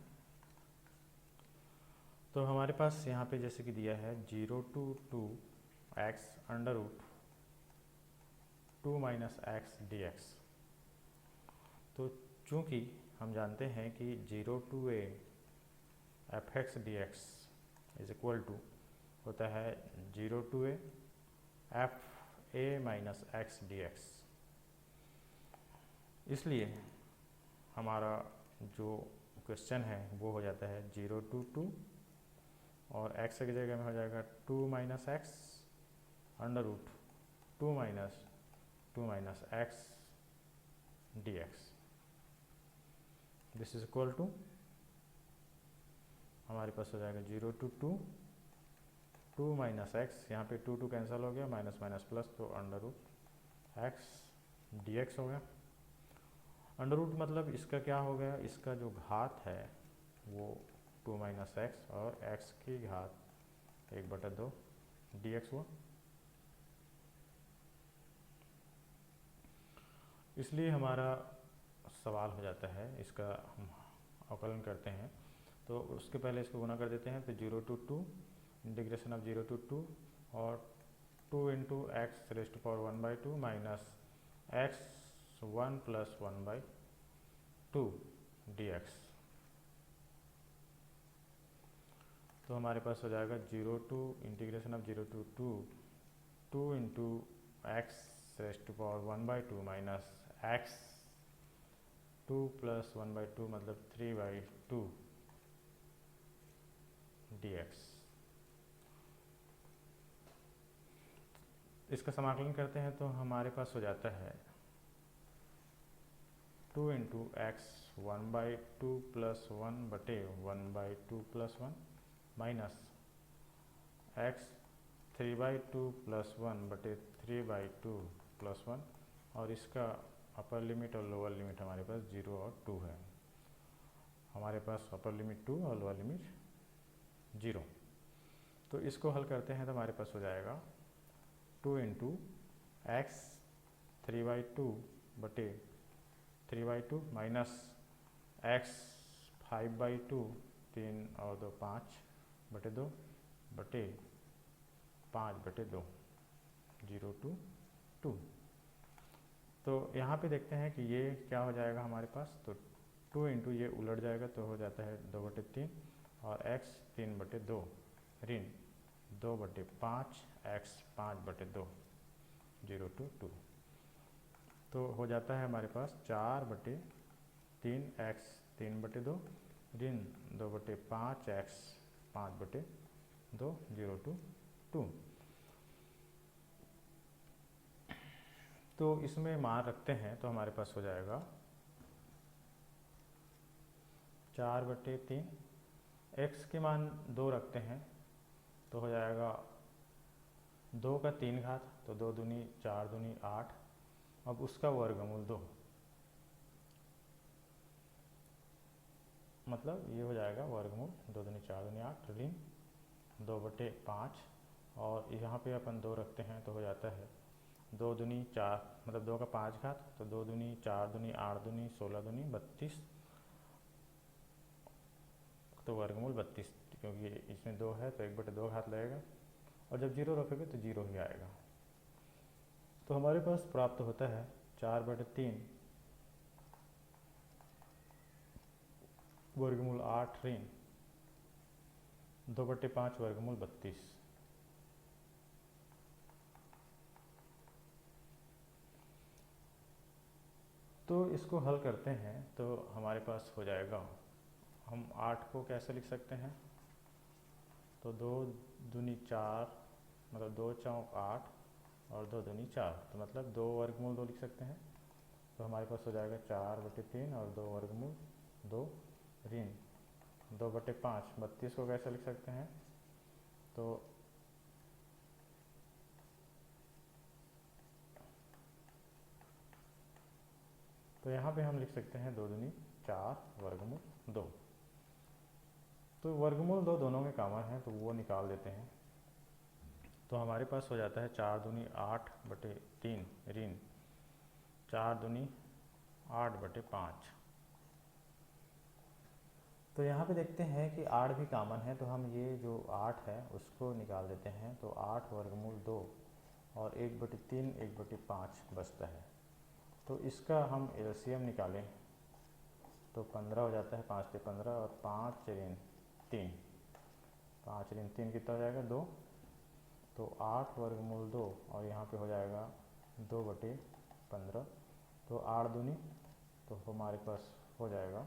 तो हमारे पास यहाँ पे जैसे कि दिया है 0 to 2x √2 minus x dx। तो चूँकि हम जानते हैं कि 0 to a fx dx is equal to होता है 0 to a f A minus x D x. इसलिए हमारा जो क्वेश्चन है वो हो जाता है 0 to 2 और x की जगह में हो जाएगा 2 minus x under root 2 minus x D x. This is equal to हमारे पास हो जाएगा 0 to 2 माइनस एक्स, यहाँ पे 2 कैंसिल हो गया, माइनस माइनस प्लस, तो under root x D x हो गया। अंडर रूट मतलब इसका क्या हो गया, इसका जो घात है वो 2 माइनस एक्स और x की घात 1/2 डी एक्स हुआ। इसलिए हमारा सवाल हो जाता है, इसका हम अवकलन करते हैं तो उसके पहले इसको गुना कर देते हैं, तो 0 to 2 इंटीग्रेशन ऑफ 0 to 2 और 2 into x raised to power 1/2 minus x 1 plus 1/2 d x. तो हमारे पास हो जाएगा 0 to integration of 0 to 2 into x raised to power 1/2 minus x 2 plus 1/2 मतलब 3/2 डी एक्स। इसका समाकलन करते हैं तो हमारे पास हो जाता है 2 into x 1/2 plus 1/1/2 plus 1 minus x 3/2 plus 1/3/2 plus 1 और इसका अपर लिमिट और लोअर लिमिट हमारे पास 0 और 2 है। हमारे पास अपर लिमिट 2 और लोअर लिमिट 0। तो इसको हल करते हैं तो हमारे पास हो जाएगा 2 इंटू एक्स 3/2 माइनस एक्स 5/2 3 और 2 5/2 5/2 0 to 2। तो यहाँ पे देखते हैं कि ये क्या हो जाएगा हमारे पास, तो 2 इंटू ये उलट जाएगा तो हो जाता है 2/3 और x 3/2 ऋण 2/5 x 5/2 0 to 2। तो हो जाता है हमारे पास 4/3 x 3/2 ऋण 2/5 x 5/2 0 to 2। तो इसमें मान रखते हैं तो हमारे पास हो जाएगा 4/3, x के मान 2 रखते हैं तो हो जाएगा 2 का 3 घात, तो 2 दूनी 4 दूनी 8, अब उसका वर्गमूल 2 मतलब ये हो जाएगा वर्गमूल 2 दूनी 4 दूनी 8 ऋण 2/5 और यहाँ पे अपन 2 रखते हैं तो हो जाता है 2 दूनी 4 मतलब 2 का 5 घात, तो 2 दूनी 4 दूनी 8 दूनी 16 दूनी 32, तो वर्गमूल 32, क्योंकि इसमें 2 है तो 1/2 घात लगेगा और जब 0 रखोगे तो 0 ही आएगा। तो हमारे पास प्राप्त होता है 4/3 वर्गमूल 8 ऋण 2/5 वर्गमूल 32। तो इसको हल करते हैं तो हमारे पास हो जाएगा, हम 8 को कैसे लिख सकते हैं, तो 2 दूनी 4 मतलब 2 चौक 8 और 2 दूनी 4, तो मतलब 2 वर्गमूल 2 लिख सकते हैं। तो हमारे पास हो जाएगा 4/3 और 2 वर्गमूल 2 ऋण 2/5। 32 को कैसे लिख सकते हैं, तो यहाँ पे हम लिख सकते हैं 2 दूनी 4 वर्गमूल 2। तो वर्गमूल 2 दोनों के कॉमन है तो वो निकाल देते हैं, तो हमारे पास हो जाता है 4 दूनी 8/3 ऋण 4 दूनी 8/5। तो यहाँ पे देखते हैं कि 8 भी कॉमन है, तो हम ये जो 8 है उसको निकाल देते हैं, तो 8 वर्गमूल 2 और 1/3 1/5 बचता है। तो इसका हम एलसीएम निकालें तो 15 हो जाता है, 5 से 15 और 5 ऋण 3 कितना हो जाएगा 2, तो 8 वर्गमूल 2 और यहाँ पे हो जाएगा 2/15। तो 8 दूनी, तो हमारे पास हो जाएगा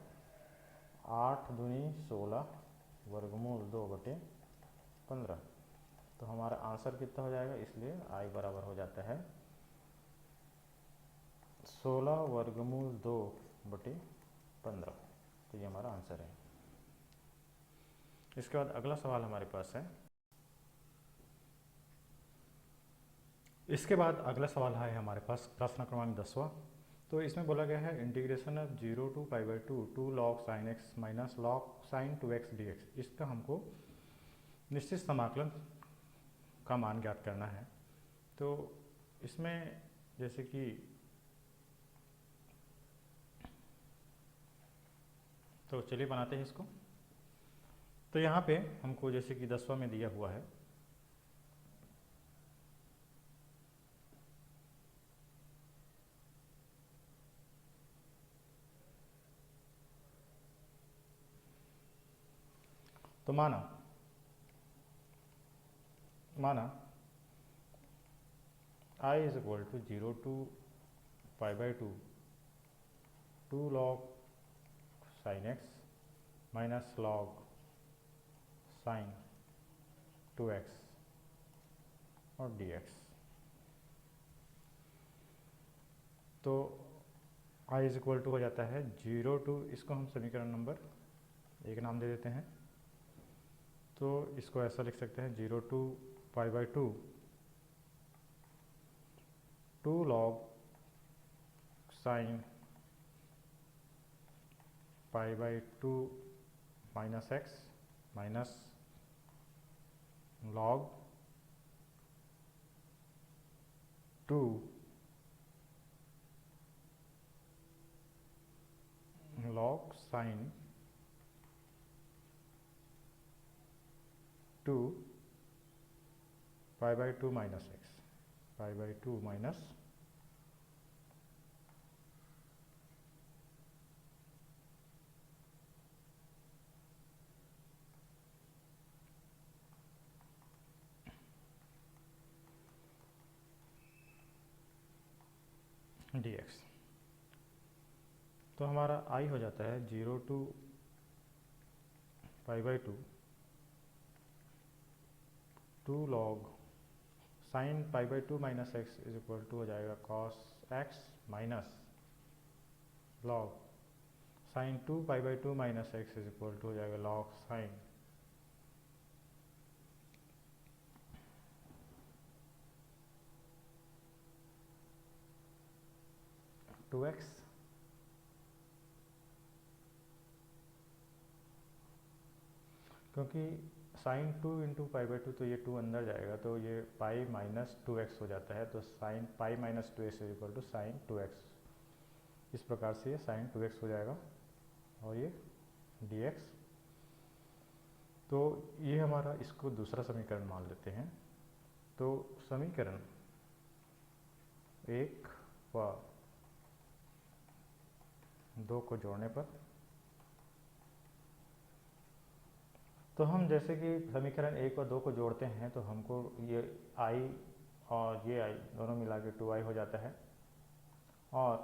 8 दूनी 16 वर्गमूल 2/15। तो हमारा आंसर कितना हो जाएगा, इसलिए आई बराबर हो जाता है 16 वर्गमूल 2/15। तो ये हमारा आंसर है। इसके बाद अगला सवाल हमारे पास है। इसके बाद अगला सवाल है हमारे पास प्रश्न क्रमांक 10वां। तो इसमें बोला गया है integration of 0 to π/2 2 log sin x minus log sin 2x dx। इसका हमको निश्चित समाकलन का मान ज्ञात करना है। तो इसमें जैसे कि तो चलिए बनाते हैं इसको। तो यहाँ पे हमको जैसे कि 10वां में दिया हुआ है तो माना I is equal to 0 to π/2 2 log sin x minus log sin 2x और dx। तो I इज इक्वल टू हो जाता है 0 to, इसको हम समीकरण नंबर 1 नाम दे देते हैं। तो इसको ऐसा लिख सकते हैं 0 to π/2 2 log sin π/2 minus x minus log 2 log sin 2 π/2 minus x π/2 minus dx। तो हमारा I हो जाता है 0 to π/2 2 log sin π/2 minus x is equal to हो जाएगा cos x minus log sin 2 π/2 minus x is equal to हो जाएगा log sin 2x क्योंकि sin 2 इंटू π/2 तो ये 2 अंदर जाएगा तो ये पाई माइनस 2x हो जाता है। तो sin pi minus 2x is equal to sine 2x। इस प्रकार से ये sin 2x हो जाएगा और ये dx। तो ये हमारा, इसको दूसरा समीकरण मान लेते हैं। तो समीकरण 1 व 2 को जोड़ने पर, तो हम जैसे कि समीकरण 1 और 2 को जोड़ते हैं तो हमको ये I और ये I दोनों मिला के 2I हो जाता है। और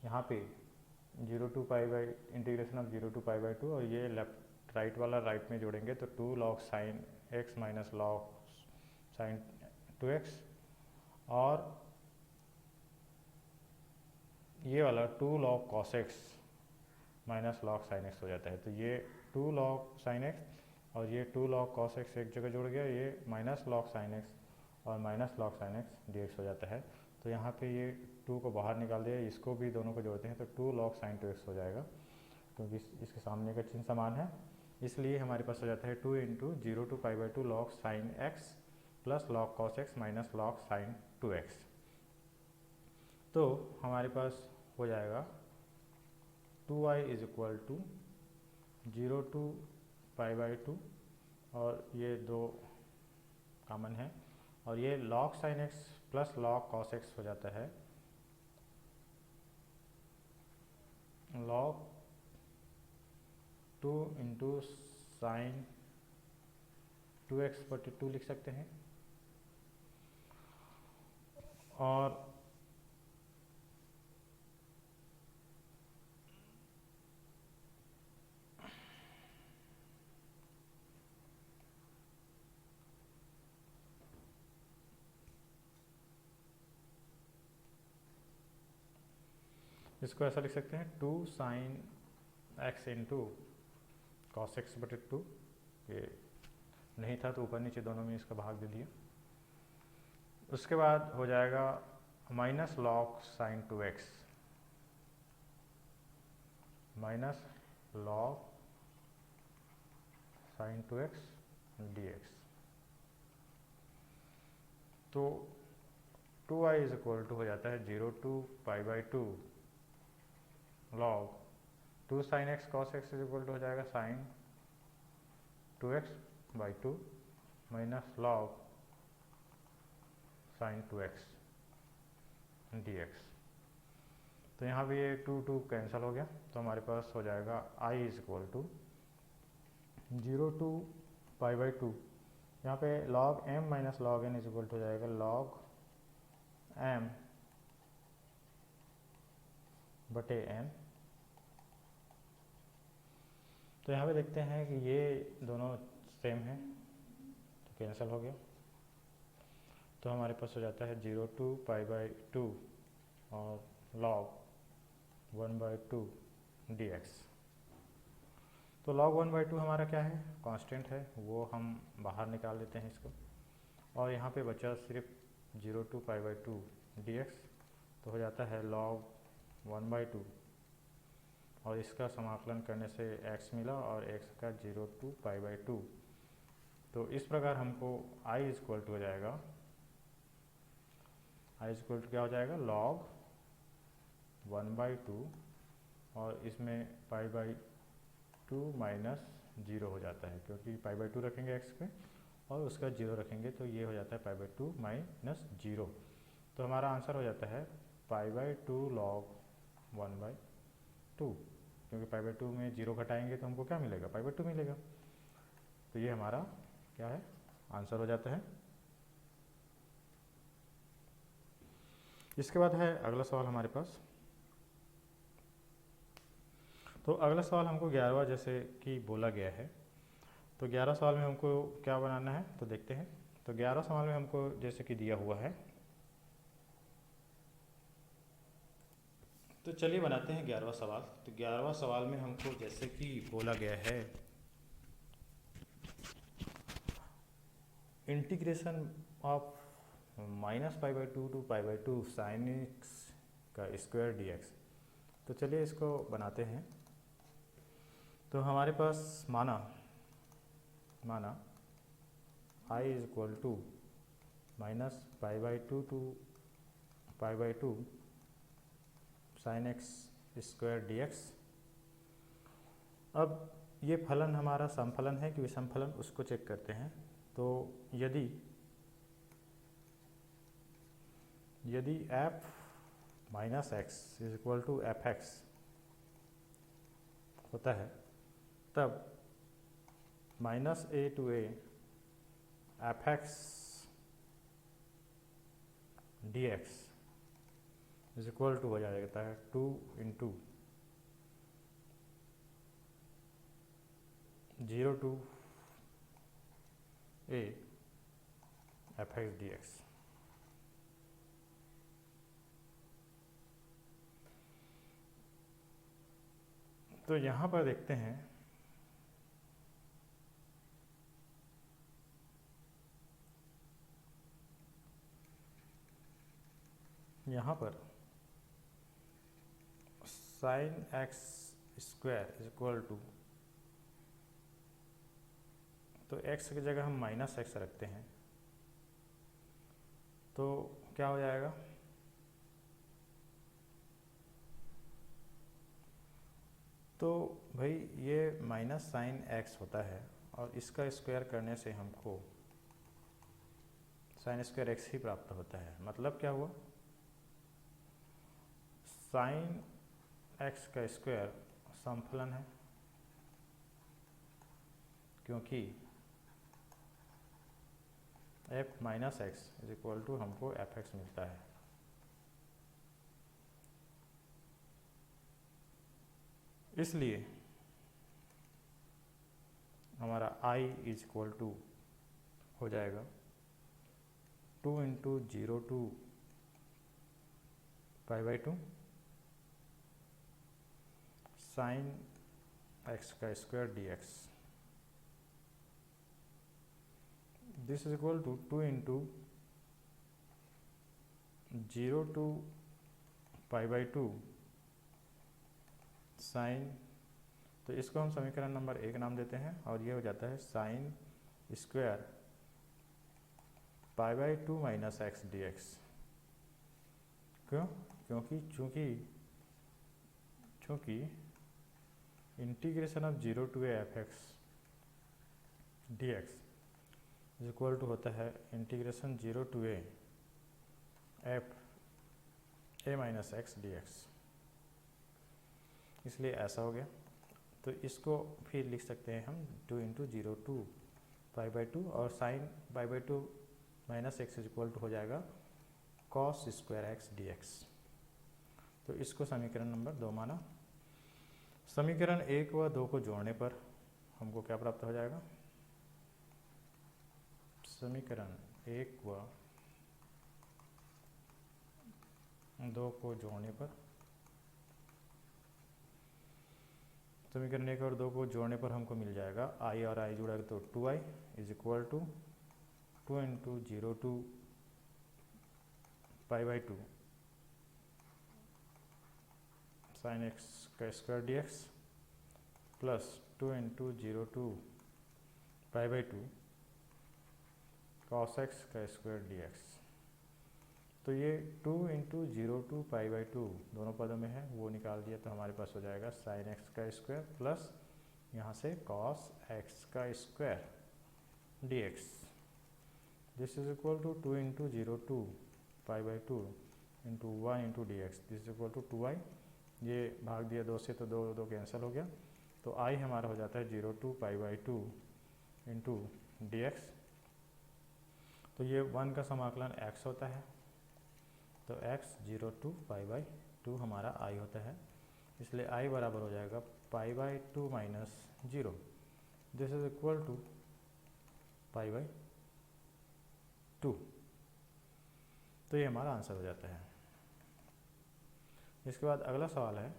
यहाँ पे 0 to π इंटीग्रेशन ऑफ 0 to π/2 और ये लेफ्ट राइट वाला राइट में जोड़ेंगे तो 2 log sin x minus log sin 2x और ये वाला 2 log cos x minus log sin x हो जाता है। तो ये 2 log sin x और ये 2 log cos x एक जगह जुड़ गया, ये माइनस log sin x और minus log sin x dx हो जाता है। तो यहाँ पे ये 2 को बाहर निकाल दिया, इसको भी दोनों को जोड़ते हैं तो 2 log sin 2x हो जाएगा क्योंकि इसके सामने का चिन्ह समान है। इसलिए हमारे पास हो जाता है 2 into 0 to π/2 log sin x plus log cos x minus log sin 2x। तो हमारे पास हो जाएगा 2I is equal to 0 to π/2 और ये 2 कॉमन है और ये log sin x plus log cos x हो जाता है log 2 इंटू साइन 2x/2 लिख सकते हैं। और इसको ऐसा लिख सकते हैं 2 sin x into cos x/2। ये नहीं था तो ऊपर नीचे दोनों में इसका भाग दे दिया। उसके बाद हो जाएगा minus log sine 2x minus log sine 2x dx। तो 2i इज इक्वल टू हो जाता है 0 to π/2 log 2 sin x cos x is equal to हो जाएगा sine 2x/2 minus log sine 2x dx। तो यहाँ भी ये 2 कैंसिल हो गया, तो हमारे पास हो जाएगा i is equal to 0 to π/2। यहाँ पे log m minus log n is equal to हो जाएगा log m बटे n। तो यहाँ पे देखते हैं कि ये दोनों सेम हैं तो कैंसिल हो गया, तो हमारे पास हो जाता है 0 to π/2 और log 1/2 dx। तो log 1/2 हमारा क्या है, कांस्टेंट है, वो हम बाहर निकाल देते हैं इसको। और यहाँ पे बचा सिर्फ 0 to π/2 dx, तो हो जाता है log 1/2 और इसका समाकलन करने से x मिला और x का 0 to π/2। तो इस प्रकार हमको i इज इक्वल टू हो जाएगा, i इज इक्वल टू क्या हो जाएगा log 1/2 और इसमें π/2 माइनस 0 हो जाता है, क्योंकि π/2 रखेंगे x पे और उसका 0 रखेंगे तो ये हो जाता है π/2 माइनस 0। तो हमारा आंसर हो जाता है π/2 log 1/2, क्योंकि π/2 में 0 घटाएंगे तो हमको क्या मिलेगा, π/2 मिलेगा। तो ये हमारा क्या है, आंसर हो जाता है। इसके बाद है अगला सवाल हमारे पास। तो अगला सवाल हमको 11वां जैसे कि बोला गया है, तो 11 सवाल में हमको क्या बनाना है तो देखते हैं। तो 11 सवाल में हमको जैसे कि दिया हुआ है, तो चलिए बनाते हैं 11वां सवाल। तो 11वां सवाल में हमको जैसे कि बोला गया है integration of -π/2 to π/2 sin x का स्क्वायर dx। तो चलिए इसको बनाते हैं। तो हमारे पास माना i is equal to -π/2 to π/2 sin x square dx। अब ये फलन हमारा समफलन है कि विषम फलन, उसको चेक करते हैं। तो यदि f minus x is equal to F x होता है, तब -a to a f x dx is equal to हो जाता है 2 into 0 to a f x dx। तो यहाँ पर देखते हैं यहाँ पर sine x square is equal to, तो x की जगह हम -x रखते हैं, तो क्या हो जाएगा, तो भाई ये माइनस साइन एक्स होता है और इसका स्क्वायर करने से हमको साइन स्क्वायर एक्स ही प्राप्त होता है। मतलब क्या हुआ, साइन एक्स का स्क्वायर समफलन है, क्योंकि f minus x is equal to हमको एफ एक्स मिलता है। इसलिए हमारा i इज इक्वल टू हो जाएगा 2 into 0 to pi by 2 sine x का square d x. This is equal to 2 into 0 to pi by 2 sine, तो इसको हम समीकरण नंबर 1 नाम देते हैं और ये हो जाता है sine square pi by 2 minus x D x. क्यों? चूँकि integration of 0 to F x D x is equal to होता है integration 0 to f A minus x D x, इसलिए ऐसा हो गया। तो इसको फिर लिख सकते हैं हम 2 इंटू 0 टू पाई बाई 2 और sine pi by 2 minus x is equal to हो जाएगा cos square x D x. तो इसको समीकरण नंबर 2 माना। समीकरण 1 व 2 को जोड़ने पर हमको क्या प्राप्त हो जाएगा? समीकरण 1 व 2 को जोड़ने पर, समीकरण 1 और 2 को जोड़ने पर हमको मिल जाएगा i और i जुड़ा तो 2i is equal to 2 into 0 to pi by 2 sine x का square d x plus 2 into 0 to pi by 2 cos x का स्क्वायर डी एक्स। तो ये 2 इंटू 0 टू पाई बाई 2 दोनों पदों में है, वो निकाल दिया तो हमारे पास हो जाएगा साइन एक्स का स्क्वायर प्लस यहाँ से कॉस एक्स का square d x. This is equal to 2 into 0 to pi by 2 into 1 into d x. This is equal to 2i, ये भाग दिया 2 से तो 2 कैंसिल हो गया, तो i हमारा हो जाता है 0 to pi by 2 into d x. तो ये 1 का समाकलन x होता है, तो x 0 टू पाई बाई 2 हमारा i होता है, इसलिए i बराबर हो जाएगा pi by 2 minus 0। This is equal to pi by 2। तो ये हमारा आंसर हो जाता है। इसके बाद अगला सवाल है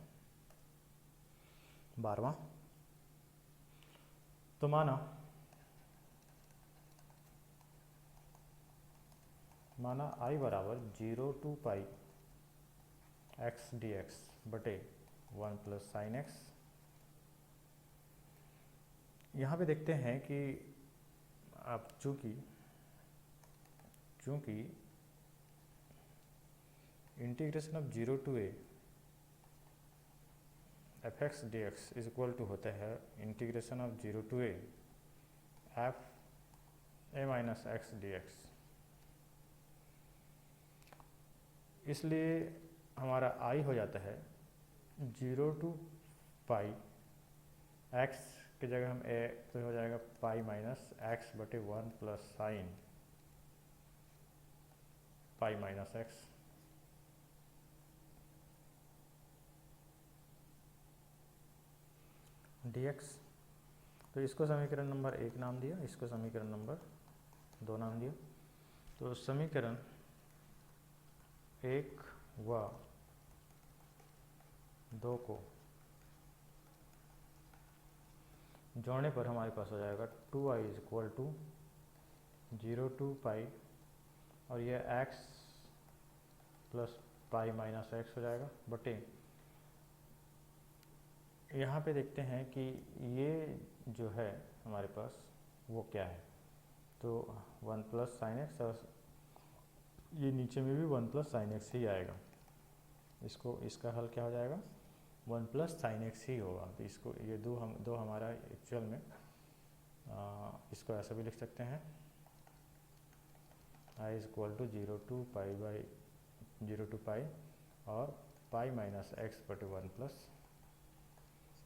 12वां। तो माना i बराबर 0 to pi x D x बटे 1 प्लस साइन एक्स। यहाँ पे देखते हैं कि अब चूँकि integration of 0 to F x D x is equal to होता है integration of 0 to f A minus x D x. इसलिए हमारा i हो जाता है 0 टू पाई x की जगह हम a तो हो जाएगा पाई माइनस एक्स बटे 1 plus sine pi minus x. dx, तो इसको समीकरण नंबर 1 नाम दिया, इसको समीकरण नंबर 2 नाम दिया। तो समीकरण 1 व 2 को जोड़ने पर हमारे पास हो जाएगा 2i is equal to 0 to pi और यह x plus pi minus x हो जाएगा बटे, यहाँ पे देखते हैं कि ये जो है हमारे पास वो क्या है, तो 1 प्लस साइन एक्स और ये नीचे में भी 1 प्लस साइन एक्स ही आएगा। इसका हल क्या हो जाएगा? 1 प्लस साइन एक्स ही होगा। तो इसको ये दो हमारा एक्चुअल में इसको ऐसा भी लिख सकते हैं i is equal to 0 to pi by 0 to pi और पाई माइनस एक्स बटे 1 प्लस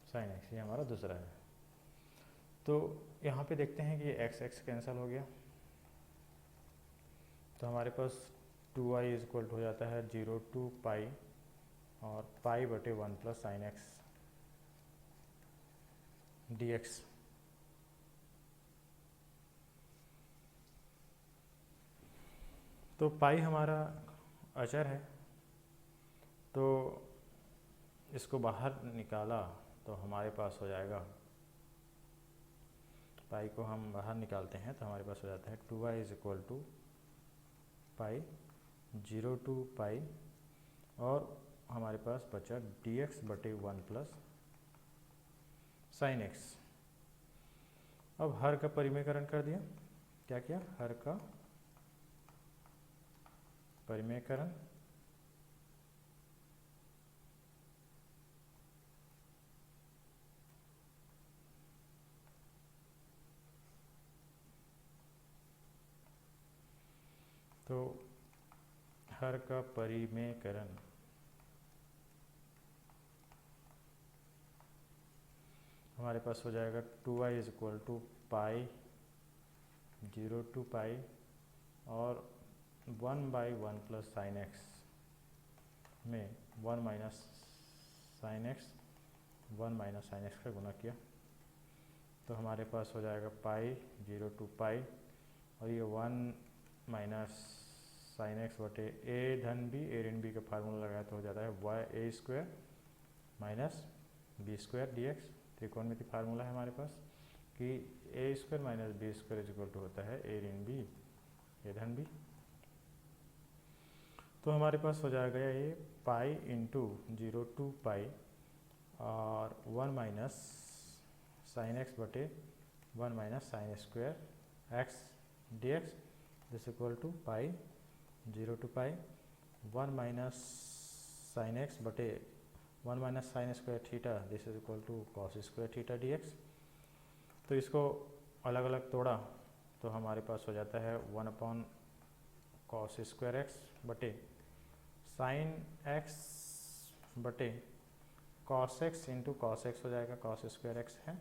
साइन एक्स, ये हमारा दूसरा है। तो यहाँ पे देखते हैं कि ये x कैंसिल हो गया, तो हमारे पास 2i इज इक्वल टू हो जाता है 0 टू पाई और पाई बटे 1 plus sine x D x. तो पाई हमारा अचर है, तो इसको बाहर निकाला तो हमारे पास हो जाएगा, पाई को हम बाहर निकालते हैं तो हमारे पास हो जाता है 2i is equal to pi 0 to pi और हमारे पास बचा dx बटे 1 प्लस साइन एक्स। अब हर का परिमेयकरण कर दिया, क्या किया, हर का परिमेयकरण तो हर का परिमेयकरण हमारे पास हो जाएगा 2i is equal to pi 0 to pi और 1/1 प्लस साइन एक्स में 1 minus sine x 1 minus sine x का गुना किया तो हमारे पास हो जाएगा पाई 0 टू पाई और ये 1 माइनस साइन एक्स बटे ए धन बी, ए ऋण बी का फार्मूला लगाया तो हो जाता है y a square minus b square d x. त्रिकोणमिति फार्मूला है हमारे पास कि a square minus b square is equal to होता है ए ऋण बी ए धन बी। तो हमारे पास हो जाएगा ये पाई इंटू 0 टू पाई और 1 माइनस साइन एक्स बटे 1 minus sine square x D x this equal to pi 0 to pi 1 minus sine x बटे 1 minus sine square theta this is equal to cos square theta d x. तो इसको अलग अलग तोड़ा तो हमारे पास हो जाता है 1 अपॉन कॉस स्क्वायर एक्स बटे साइन एक्स बटे cos x into cos x हो जाएगा, कॉस स्क्वायर एक्स है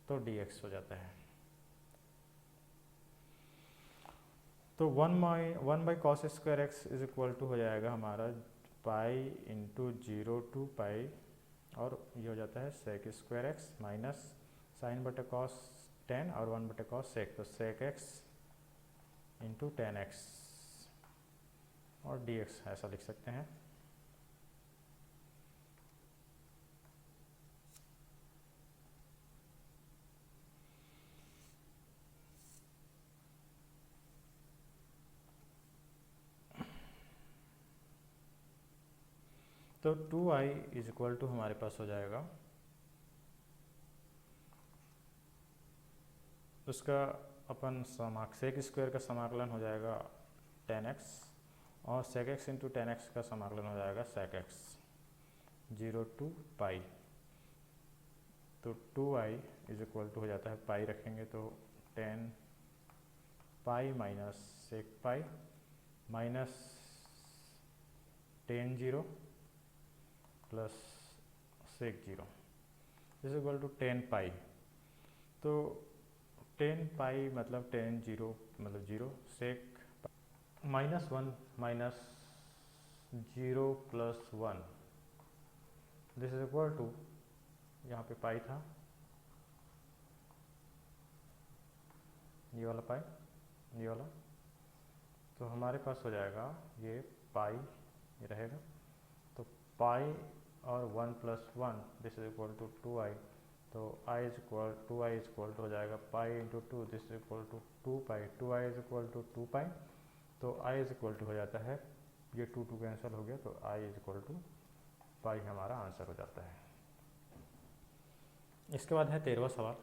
तो डी एक्स हो जाता है। तो 1 by cos square x is equal to हो जाएगा हमारा पाई इंटू 0 टू पाई और ये हो जाता है sec square x minus sine बटे कॉस 10 और 1 बटे कॉस सेक, तो सेक एक्स इंटू 10x और dx ऐसा लिख सकते हैं। तो 2i इज इक्वल टू हमारे पास हो जाएगा उसका अपन सेक स्क्वायर का समाकलन हो जाएगा 10x और सेक एक्स इंटू 10x का समाकलन हो जाएगा सेक एक्स 0 टू पाई। तो 2i इज इक्वल टू हो जाता है पाई रखेंगे तो 10 pi minus sec pi minus 10 0 plus sec 0 is equal to 10 pi. तो 10 पाई मतलब 10 0 मतलब 0 sec minus 1 minus 0 plus 1 this is equal to, यहाँ पे पाई था ये वाला पाई ये वाला, तो हमारे पास हो जाएगा ये पाई ये रहेगा तो पाई और 1 plus 1 this is equal to 2i। तो i is equal 2i is equal to हो जाएगा pi into 2 this is equal to 2 pi 2i is equal to 2 pi. तो i इज इक्वल टू हो जाता है ये 2 कैंसिल हो गया तो i इज इक्वल टू पाई हमारा आंसर हो जाता है। इसके बाद है 13वां सवाल।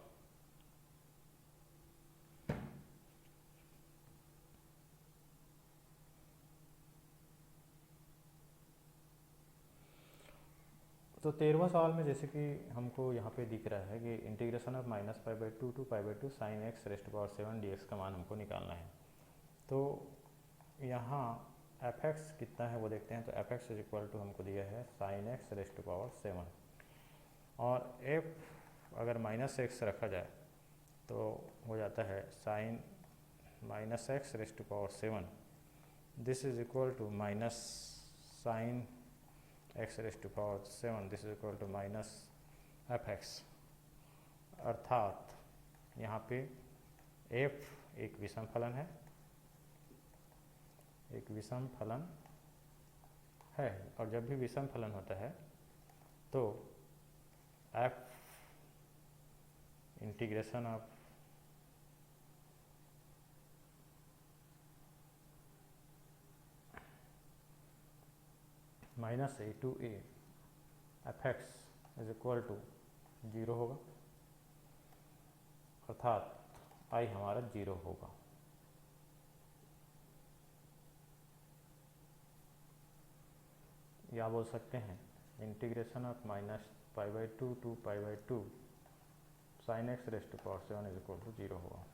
तो 13वां सवाल में जैसे कि हमको यहाँ पे दिख रहा है कि integration of minus pi by 2 to pi by 2 sine x raised power 7 dx का मान हमको निकालना है। तो यहाँ एफ एक्स कितना है वो देखते हैं। तो f x is equal to हमको दिया है साइन एक्स रेस्ट पावर 7 और एफ अगर माइनस एक्स रखा जाए तो हो जाता है sine minus x raised power 7 this is equal to minus sine x raise to power 7, this is equal to minus f x. अर्थात यहाँ पे f एक विषम फलन है, एक विषम फलन है, और जब भी विषम फलन होता है तो f integration of minus A to A F x is equal to 0 होगा, अर्थात आई हमारा 0 होगा। या बोल सकते हैं integration of minus pi by two to pi by two sine x raise to power 7 is equal to 0 होगा।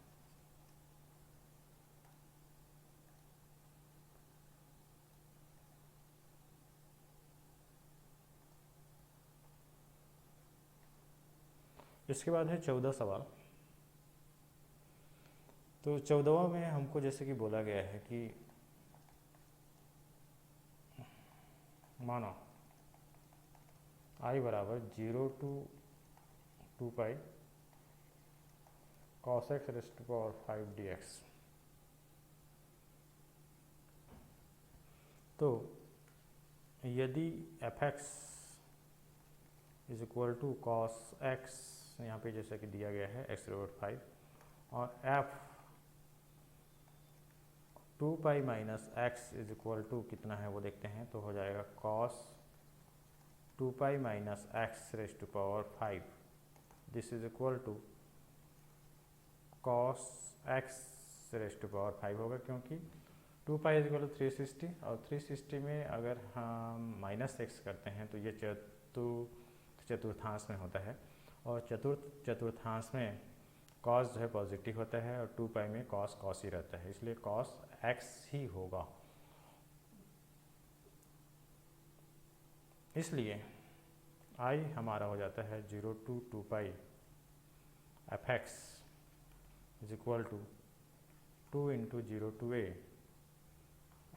इसके बाद है 14 सवाल। तो 14वां में हमको जैसे कि बोला गया है कि मानो आई बराबर 0 to 2 pi cos x raise to power 5 d x. तो यदि f x is equal to cos x, यहाँ पे जैसा कि दिया गया है एक्स रोड 5, और f 2 pi minus x is equal to कितना है वो देखते हैं, तो हो जाएगा cos 2 pi minus x raise to power 5, this is equal to cos x raise to power 5 होगा, क्योंकि 2 पाई इज इक्वल टू 360, और 360 में अगर हम माइनस एक्स करते हैं तो ये चतुर्थांश में होता है, और चतुर्थांश में कॉस जो है पॉजिटिव होता है, और 2 पाई में कॉस कॉस ही रहता है, इसलिए कॉस एक्स ही होगा। इसलिए आई हमारा हो जाता है 0 to 2 pi f x is equal to 2 into 0 to A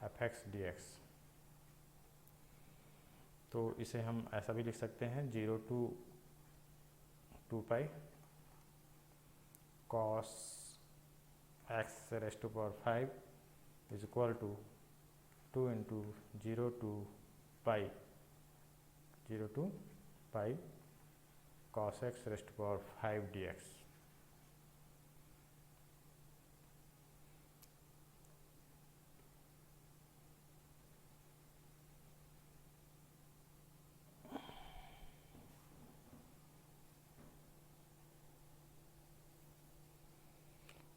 F x D x. तो इसे हम ऐसा भी लिख सकते हैं 0 to 2 pi cos x raise to power 5 is equal to 2 into 0 to pi cos x raise to power 5 d x.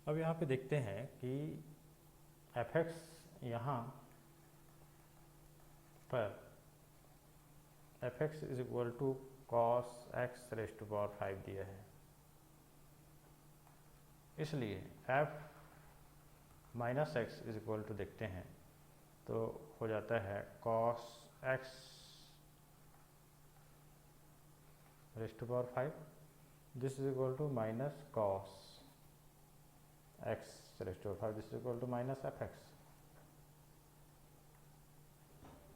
अब यहाँ पे देखते हैं कि एफ एक्स यहाँ पर f x is equal to cos x raise to power 5 दिया है, इसलिए f minus x is equal to देखते हैं तो हो जाता है cos x raise to power 5, this is equal to minus cos x raise to power 5, this is equal to minus f x.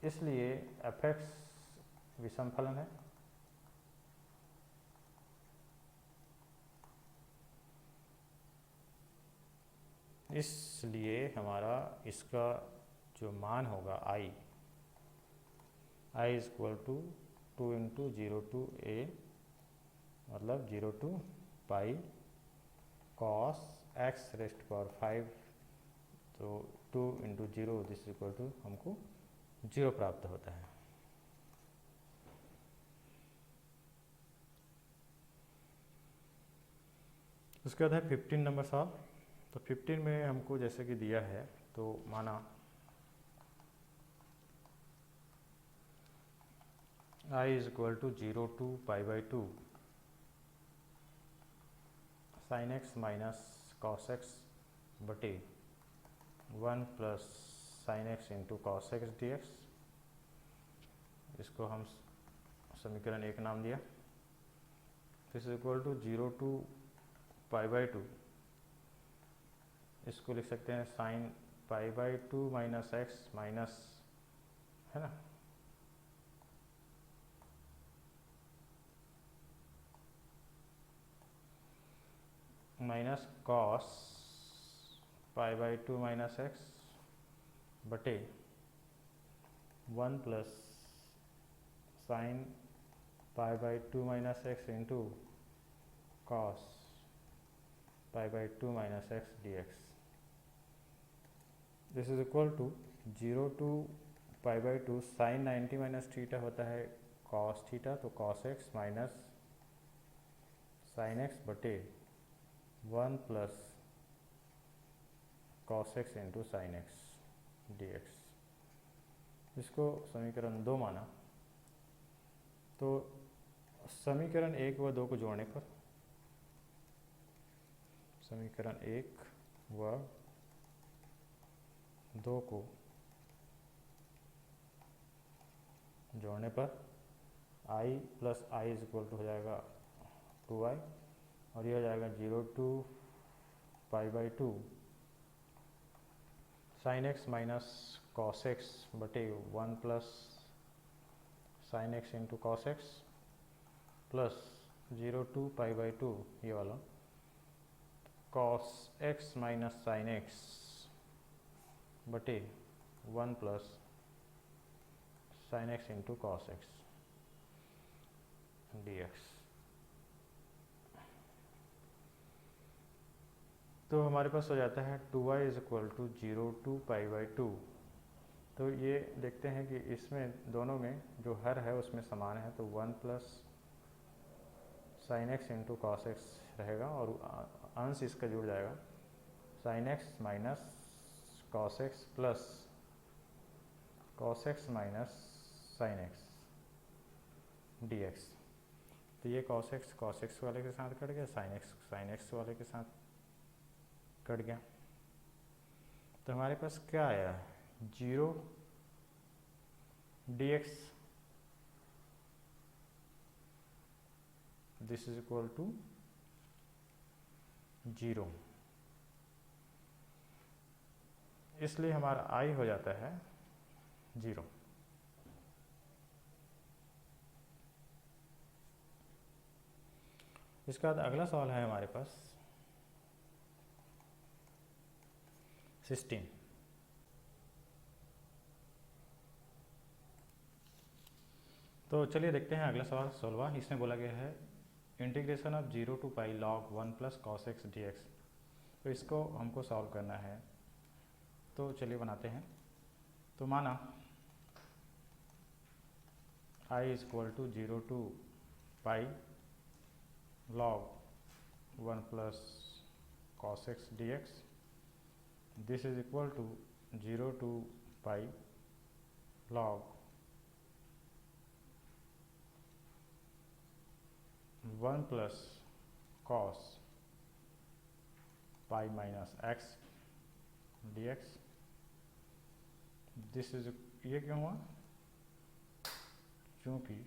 इसलिए एफ एक्स विषम फलन है, इसलिए हमारा इसका जो मान होगा I is equal to 2 into 0 to a, मतलब 0 to pi cos x raise to power 5, तो 2 into 0 this is equal to हमको 0 प्राप्त होता है। उसके बाद है 15 नंबर सवाल। तो 15 में हमको जैसे कि दिया है, तो माना i is equal to 0 to pi by 2 sine x minus cos x बटे 1 plus sine x into cos x D x. इसको हम समीकरण 1 नाम दिया। This is equal to 0 to pi by 2, इसको लिख सकते हैं साइन पाई/2 माइनस एक्स माइनस, है ना, माइनस कॉस पाई/2 माइनस एक्स बटे 1 प्लस साइन पाई/2 माइनस एक्स इंटू कॉस पाई/2 minus x D x. This is equal to 0 to पाई/2 साइन 90 माइनस थीटा होता है कॉस थीटा, तो cos x minus sine x बटे 1 plus cos x into sine x D x. इसको समीकरण 2 माना, तो समीकरण 1 व 2 को जोड़ने पर समीकरण 1 व 2 को जोड़ने पर i plus i is equal to हो जाएगा 2i, और ये हो जाएगा 0 टू पाई/2 sine x minus cos x बटे 1 plus sine x into cos x plus 0 to पाई/2 ये वाला cos x minus sine x बटे 1 plus sine x into cos x D x. तो हमारे पास हो जाता है 2y is equal to 0 to पाई/2। तो ये देखते हैं कि इसमें दोनों में जो हर है उसमें समान है, तो 1 plus sine x into cos x रहेगा और अंश इसका जुड़ जाएगा sine x minus cos x plus cos x minus sine x D x. तो ये कॉस एक्स वाले के साथ कट गया, साइन एक्स वाले के साथ कट गया। तो हमारे पास क्या आया, 0 dx this is equal to 0, इसलिए हमारा i हो जाता है 0। इसके बाद अगला सवाल है हमारे पास 16। तो चलिए देखते हैं अगला सवाल 16। इसमें बोला गया है integration of 0 to pi log 1 plus cos x D x. तो इसको हमको सॉल्व करना है, तो चलिए बनाते हैं। तो माना i is equal to 0 to pi log 1 plus cos x dx, this is equal to 0 to pi log 1 plus cos pi minus x dx। this is ये क्यों हुआ, क्योंकि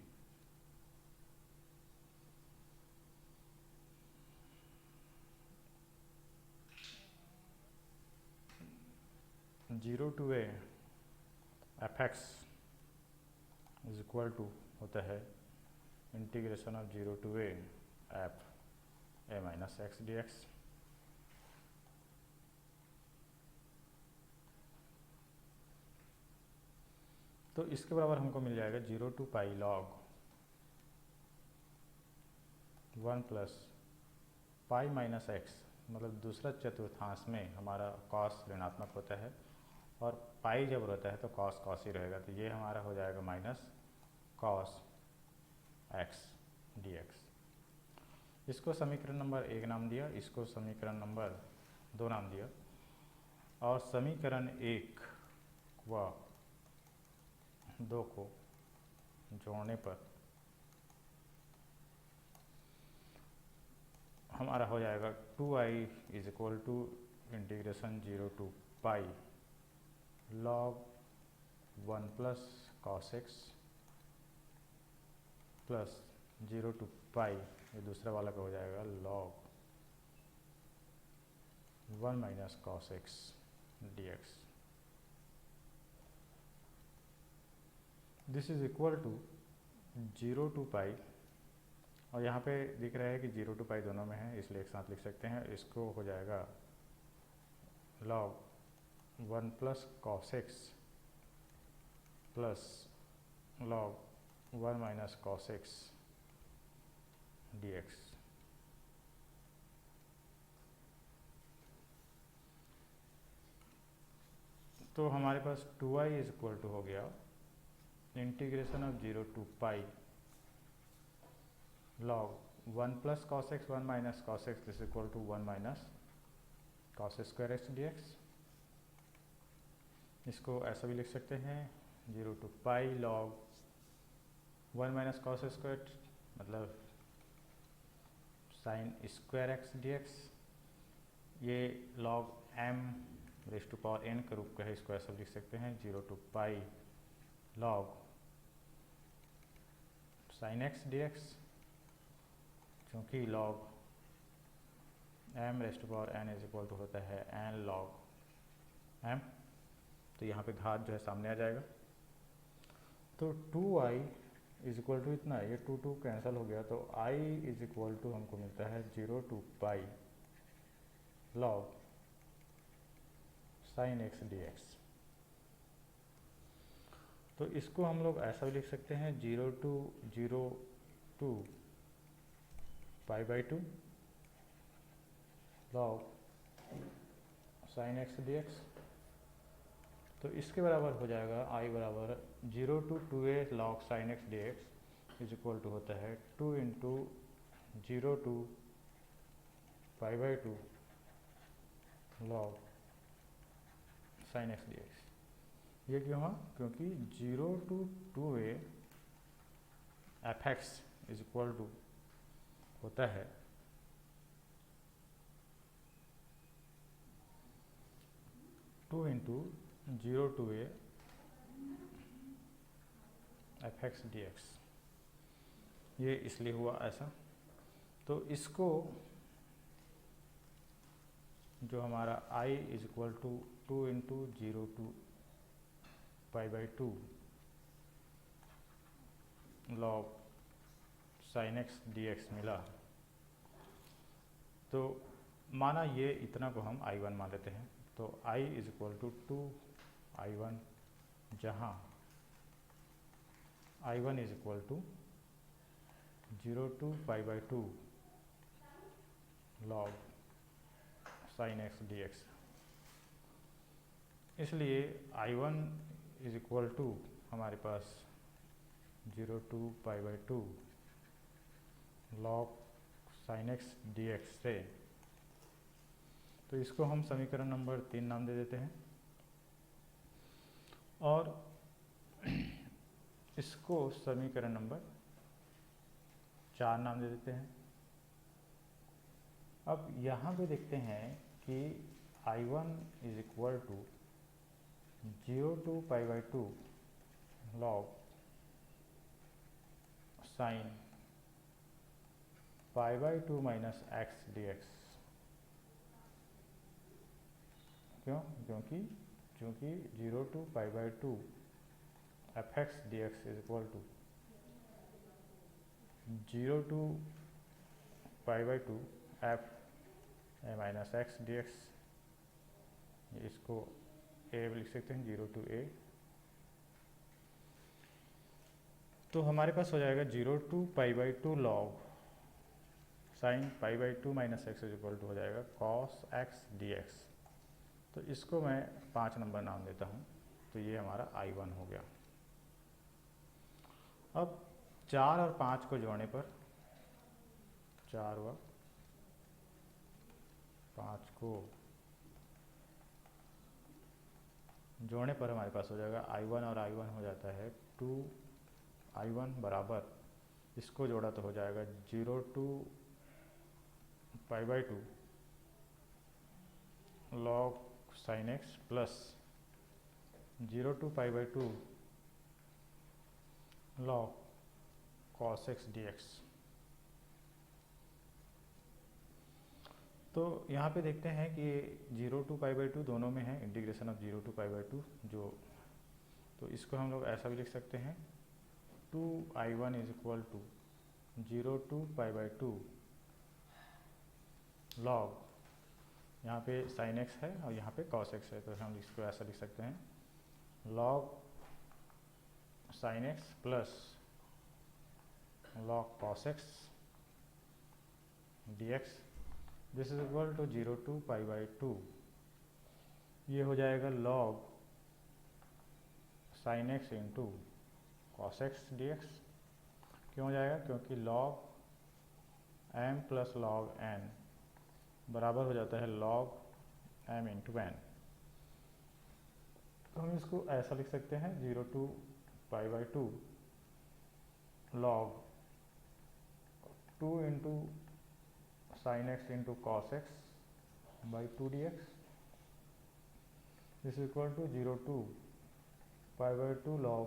0 to a f x is equal to होता है integration of 0 to a f A minus x D x. तो इसके बराबर हमको मिल जाएगा 0 to pi log 1 plus pi minus x, मतलब दूसरा चतुर्थांश में हमारा कॉस ऋणात्मक होता है और पाई जब रहता है तो कॉस कॉस ही रहेगा। तो ये हमारा हो जाएगा minus cos x D x. इसको समीकरण नंबर 1 नाम दिया, इसको समीकरण नंबर 2 नाम दिया, और समीकरण 1 व 2 को जोड़ने पर हमारा हो जाएगा 2i is equal to integration 0 to pi log 1 plus cos x plus 0 to pi, ये दूसरा वाला का हो जाएगा log 1 minus cos x D x. This is equal to 0 to pi, और यहाँ पे दिख रहा है कि 0 टू पाई दोनों में है, इसलिए एक साथ लिख सकते हैं। इसको हो जाएगा log 1 plus cos x plus log 1 minus cos x D x. तो हमारे पास 2i इज इक्वल टू हो गया integration of 0 to pi log 1 plus cos x 1 minus cos x is equal to 1 minus cos square x D x. इसको ऐसा भी लिख सकते हैं 0 to pi log 1 minus cos square मतलब sine square x D x. ये log m raise to power n का रूप का है, इसको ऐसा लिख सकते हैं 0 to pi log sine x D x, क्योंकि log m raise to power n is equal to होता है n log m, तो यहाँ पे घात जो है सामने आ जाएगा। तो 2i इज इक्वल टू इतना है, ये 2 कैंसिल हो गया, तो i इज इक्वल टू हमको मिलता है 0 to pi log sine x D x. तो इसको हम लोग ऐसा भी लिख सकते हैं 0 to pi by 2 log sine x D x. तो इसके बराबर हो जाएगा i बराबर 0 to 2a log sine x D x is equal to होता है 2 into 0 to pi by 2 log sine x D x. ये क्यों हुआ? क्योंकि 0 to 2a F x is equal to होता है 2 into 0 to a f x D x. ये इसलिए हुआ ऐसा। तो इसको जो हमारा i is equal to 2 into 0 to pi by 2 log sine x D x मिला। तो माना ये इतना को हम i1 मान लेते हैं, तो i is equal to 2i1, जहाँ i1 is equal to 0 to pi by 2 log sine x D x. इसलिए i1 इज इक्वल टू हमारे पास 0 to pi by 2 log sine x D x से। तो इसको हम समीकरण नंबर 3 नाम दे देते हैं, और इसको समीकरण नंबर 4 नाम दे देते हैं। अब यहाँ पे देखते हैं कि i1 is equal to 0 to pi by 2 log sine pi by 2 minus x D x. क्यों? क्योंकि 0 to pi by 2 f x D x is equal to 0 to pi by 2 f A minus x D x. इसको ए लिख सकते हैं 0 to ए। तो हमारे पास हो जाएगा 0 to pi by 2 log sine pi by 2 minus x is equal to हो जाएगा कॉस एक्स डी एक्स। तो इसको मैं 5 नंबर नाम देता हूँ। तो ये हमारा i1 हो गया। अब 4 और 5 को जोड़ने पर 4 हुआ, 5 को जोड़ने पर हमारे पास हो जाएगा i1 और i1 हो जाता है 2i1 बराबर, इसको जोड़ा तो हो जाएगा 0 to pi by 2 log sine x plus 0 to pi by 2 log cos x dx। तो यहाँ पे देखते हैं कि 0 टू पाई बाई 2 दोनों में है, integration of 0 to pi by 2 जो, तो इसको हम लोग ऐसा भी लिख सकते हैं 2i1 is equal to 0 to π/2 log, यहाँ पे sin x है और यहाँ पे cos x है, तो हम इसको ऐसा लिख सकते हैं log sin x plus log cos x dx this is equal to 0 to π/2। ये हो जाएगा log sin x into cos x dx। क्यों हो जाएगा? क्योंकि log m plus log n बराबर हो जाता है log m इंटू n। तो हम इसको ऐसा लिख सकते हैं 0 to π/2 log 2 into sin x into cos x by 2 dx this is equal to 0 to π/2 log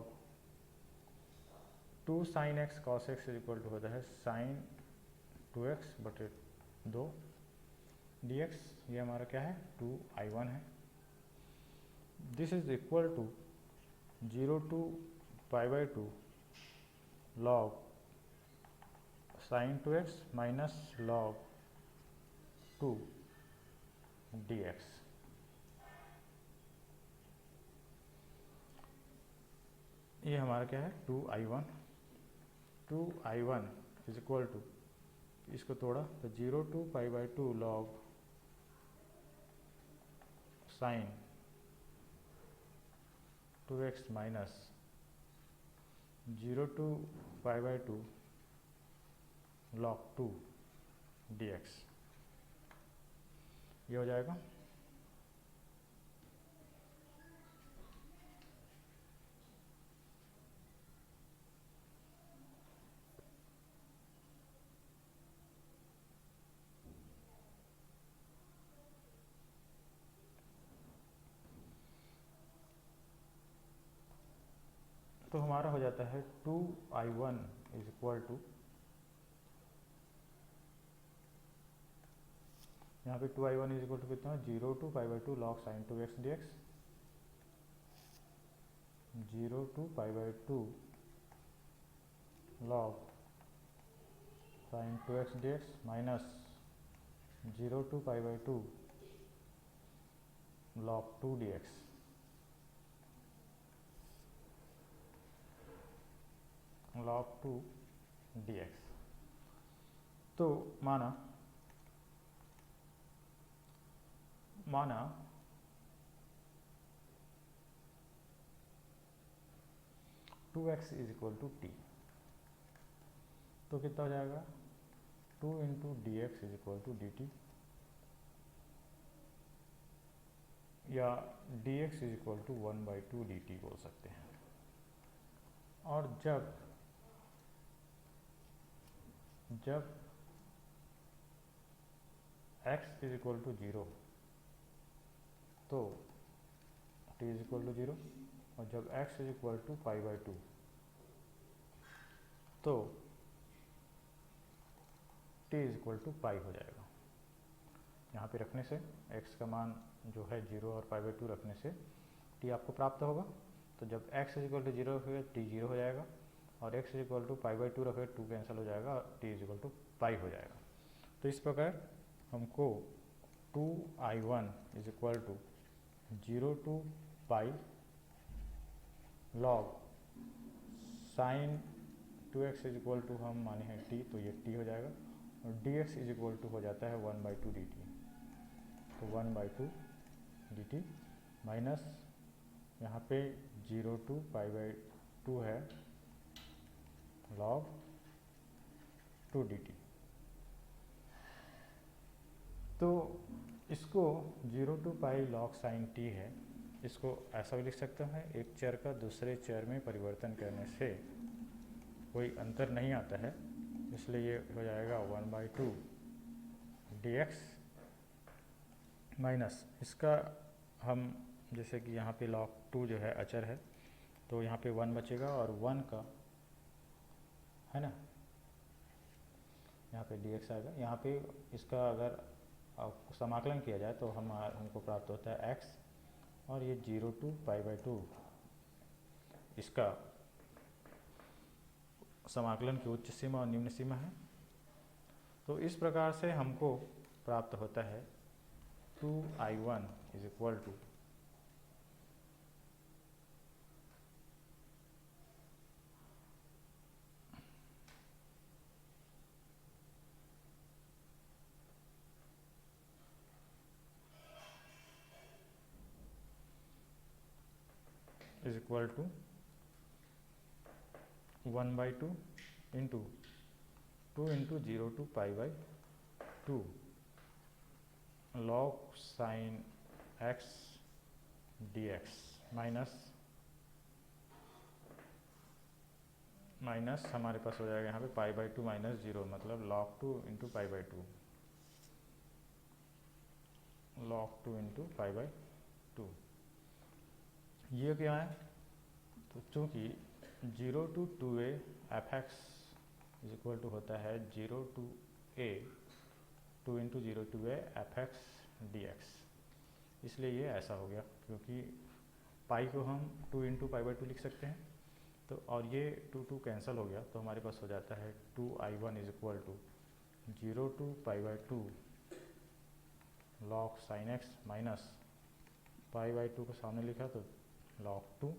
2 sin x cos x is equal to होता है sin 2x बटे 2 dx। ये हमारा क्या है? 2i1 है। This is equal to 0 to π/2 log sin 2x minus log 2 dx। ये हमारा क्या है? 2i1 इज इक्वल टू, इसको तोड़ा तो 0 to π/2 log sin 2x minus 0 to π/2 log 2 dx। ये हो जाएगा। तो हमारा हो जाता है 2i1 इज इक्वल टू, यहाँ पे 2i1 इज इक्वल टू कितना है? 0 to π/2 log sin 2x dx। 0 to π/2 log sin 2x dx minus 0 to π/2 log 2 dx। log 2 dx। तो माना 2x is equal to t, तो कितना हो जाएगा? 2 into d x is equal to d t, या dx is equal to 1/2 dt बोल सकते हैं। और जब x इज इक्वल टू 0 तो t इज इक्वल टू 0, और जब x इज इक्वल टू π/2 तो t is equal to pi हो जाएगा। यहाँ पे रखने से x का मान जो है 0 और π/2 रखने से t आपको प्राप्त होगा। तो जब x इज इक्वल टू 0 रखोगे t 0 हो जाएगा, और x इज इक्वल टू π/2 रखोगे 2 कैंसिल हो जाएगा और t is equal to pi हो जाएगा। तो इस प्रकार हमको 2i1 is equal to 0 to pi log sin 2x is equal to हम माने हैं t, तो ये t हो जाएगा, और dx इज इक्वल टू हो जाता है 1/2 dt। तो 1/2 dt माइनस यहाँ पे 0 to π/2 है log 2 dt। तो इसको 0 to pi log sin t है, इसको ऐसा भी लिख सकते हैं, एक चर का दूसरे चर में परिवर्तन करने से कोई अंतर नहीं आता है, इसलिए ये हो जाएगा 1/2 dx माइनस इसका हम जैसे कि यहाँ पे log 2 जो है अचर है, तो यहाँ पे 1 बचेगा, और 1 का है ना यहाँ पे dx आएगा। यहाँ पे इसका अगर समाकलन किया जाए तो हमको प्राप्त होता है x, और ये 0 to π/2 इसका समाकलन की उच्च सीमा और निम्न सीमा है। तो इस प्रकार से हमको प्राप्त होता है 2i1 is equal to is equal to 1/2 into 2 into 0 to pi by 2 log sine x dx minus हमारे पास हो जाएगा यहाँ पे पाई बाई 2 माइनस 0, मतलब log 2 into pi by 2 log 2 into pi by 2। ये क्या है? तो चूँकि 0 to 2a F x is equal to होता है 0 to a 2 into 0 to a f x D x, इसलिए ये ऐसा हो गया, क्योंकि पाई को हम 2 इंटू पाई बाई 2 लिख सकते हैं। तो और ये 2 कैंसिल हो गया, तो हमारे पास हो जाता है 2i1 is equal to 0 to pi by 2 log sine x minus pi by 2 को सामने लिखा तो log 2,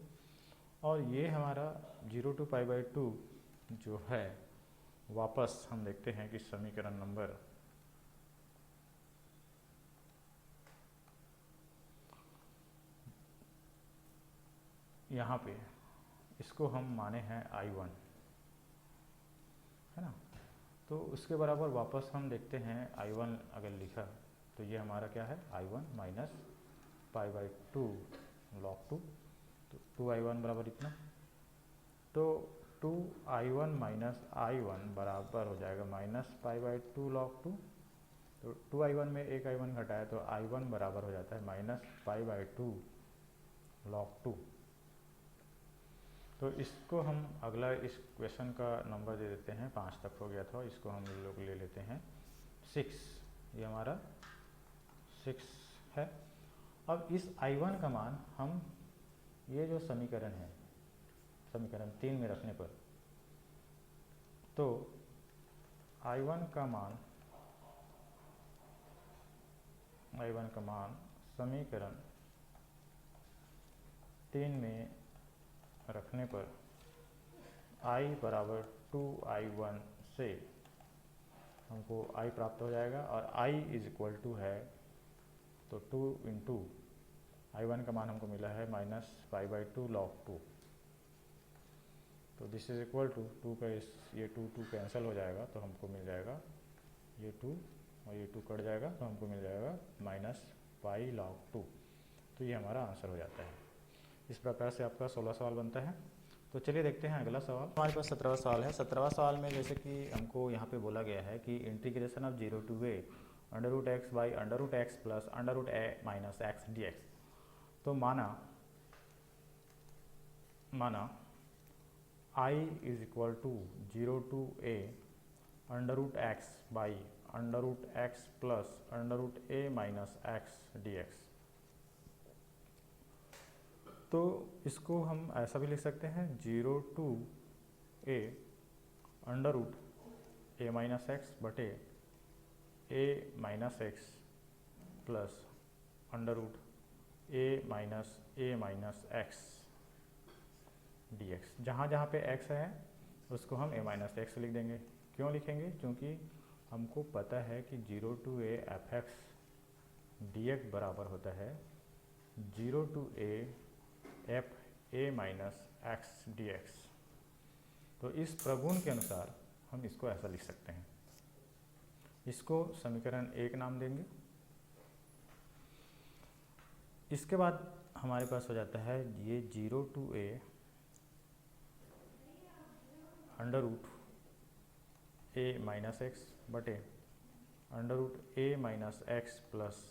और ये हमारा 0 टू पाई बाई 2 जो है, वापस हम देखते हैं कि समीकरण नंबर यहाँ पे इसको हम माने हैं i1, है ना। तो उसके बराबर वापस हम देखते हैं i1 अगर लिखा तो ये हमारा क्या है, i1 minus pi by 2 log 2, तो 2i1 बराबर इतना। तो 2i1 माइनस i1 बराबर हो जाएगा माइनस पाई बाई 2 log 2। तो 2i1 में एक i1 घटाया तो i1 बराबर हो जाता है माइनस पाई बाई 2 log 2। तो इसको हम अगला इस क्वेश्चन का नंबर दे देते हैं, 5 तक हो गया था, इसको हम लोग ले लेते हैं 6, ये हमारा 6 है। अब इस i1 का मान हम ये जो समीकरण है, समीकरण 3 में रखने पर, तो i1 का मान समीकरण 3 में रखने पर i बराबर 2i1 से हमको i प्राप्त हो जाएगा, और i इज इक्वल टू है तो 2 इंटू i1 का मान हमको मिला है माइनस पाई बाई 2 log 2। तो दिस इज इक्वल टू 2 का ये 2 कैंसिल हो जाएगा, तो हमको मिल जाएगा ये 2 और ये 2 कट जाएगा, तो हमको मिल जाएगा माइनस पाई log 2। तो ये हमारा आंसर हो जाता है। इस प्रकार से आपका 16 सवाल बनता है। तो चलिए देखते हैं अगला सवाल। हमारे पास 17वां सवाल है। 17वां सवाल में जैसे कि हमको यहाँ पे बोला गया है कि integration of 0 to a under root x by under root x plus under root a minus x D x. तो माना i is equal to 0 to a under root x by under root x plus under root a minus x D x. तो इसको हम ऐसा भी लिख सकते हैं 0 to a under root a minus x बटे a minus x plus under root a minus x D X. जहाँ जहाँ पे x है उसको हम a माइनस एक्स लिख देंगे। क्यों लिखेंगे? क्योंकि हमको पता है कि 0 to a f x D x बराबर होता है 0 to a f A minus x D x. तो इस प्रगुण के अनुसार हम इसको ऐसा लिख सकते हैं। इसको समीकरण 1 नाम देंगे। इसके बाद हमारे पास हो जाता है ये 0 to a under root a minus x बटे under root a minus x plus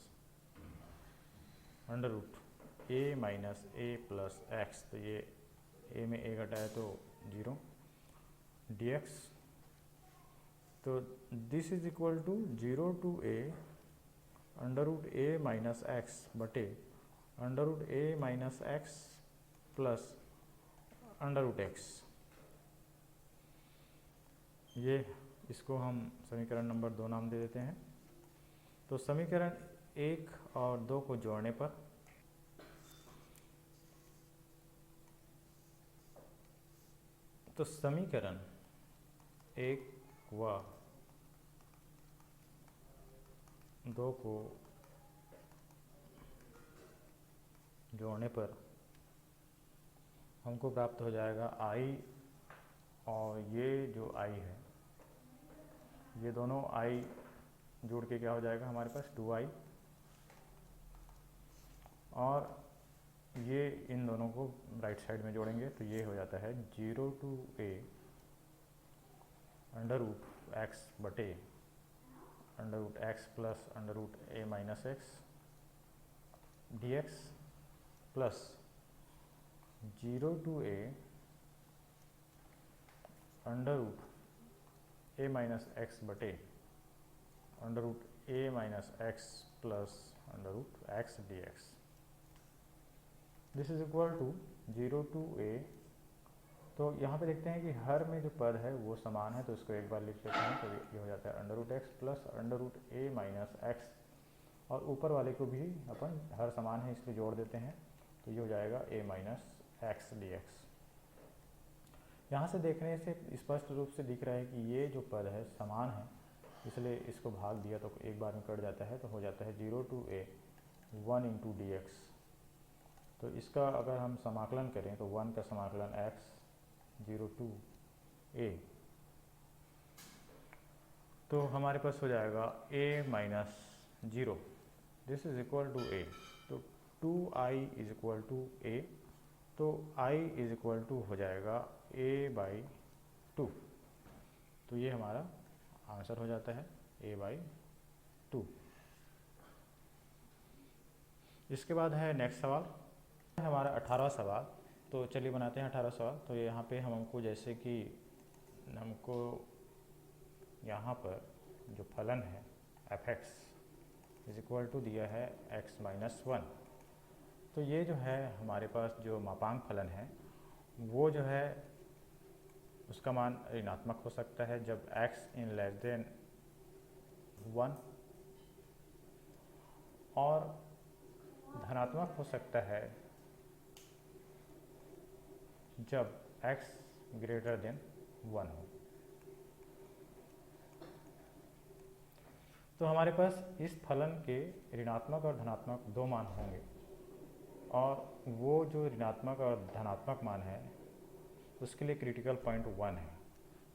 under root a minus a plus x. तो ये ए में ए घटाए तो 0 dx। तो this is equal to 0 to a under root a minus x बटे under root a minus x plus under root x. ये इसको हम समीकरण नंबर 2 नाम दे देते हैं। तो समीकरण 1 और 2 को जोड़ने पर तो समीकरण 1 व 2 को जोड़ने पर हमको प्राप्त हो जाएगा i, और ये जो i है, ये दोनों i जोड़ के क्या हो जाएगा हमारे पास 2i, और ये इन दोनों को राइट साइड में जोड़ेंगे तो ये हो जाता है 0 to a under root x बटे under root x plus under root a minus x dx plus 0 to a under root a minus x बटे under root a minus x plus under root x dx। This is equal to 0 to a। तो यहाँ पे देखते हैं कि हर में जो पद है वो समान है, तो इसको एक बार लिख लेते हैं। तो ये हो जाता है under root x plus under root a minus x, और ऊपर वाले को भी अपन हर समान है इसलिए जोड़ देते हैं, तो ये हो जाएगा a माइनस एक्स dx। यहाँ से देखने से स्पष्ट रूप से दिख रहा है कि ये जो पद है समान है, इसलिए इसको भाग दिया तो एक बार में कट जाता है, तो हो जाता है 0 to a 1 इंटू dx। तो इसका अगर हम समाकलन करें तो 1 का समाकलन x 0 to a, तो हमारे पास हो जाएगा a minus 0, this is equal to a। तो 2i is equal to a, तो i इज इक्वल टू हो जाएगा a बाई 2। तो ये हमारा आंसर हो जाता है a बाई 2। इसके बाद है नेक्स्ट सवाल, हमारा 18वां सवाल। तो चलिए बनाते हैं 18वां सवाल। तो यहाँ पे हमको जैसे कि हमको यहाँ पर जो फलन है f(x) इज इक्वल टू दिया है x माइनस 1। तो ये जो है हमारे पास जो मापांक फलन है वो जो है उसका मान ऋणात्मक हो सकता है जब x इन लेस देन 1, और धनात्मक हो सकता है जब x ग्रेटर देन 1 हो। तो हमारे पास इस फलन के ऋणात्मक और धनात्मक दो मान होंगे, और वो जो ऋणात्मक और धनात्मक मान है उसके लिए क्रिटिकल पॉइंट 1 है।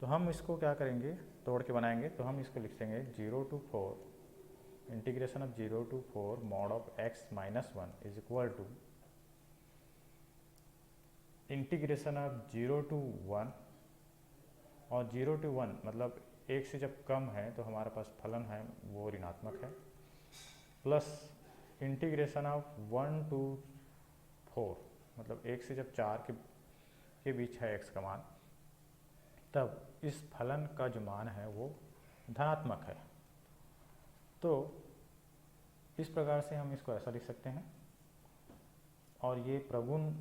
तो हम इसको क्या करेंगे, तोड़ के बनाएंगे। तो हम इसको लिख देंगे 0 to 4 integration of 0 to 4 mod of x minus 1 is equal to integration of 0 to 1, और 0 to 1 मतलब 1 से जब कम है तो हमारे पास फलन है वो ऋणात्मक है, प्लस इंटीग्रेशन ऑफ 1 to 4 मतलब 1 से जब 4 के बीच है x का मान, तब इस फलन का जो मान है वो धनात्मक है। तो इस प्रकार से हम इसको ऐसा लिख सकते हैं, और ये प्रगुण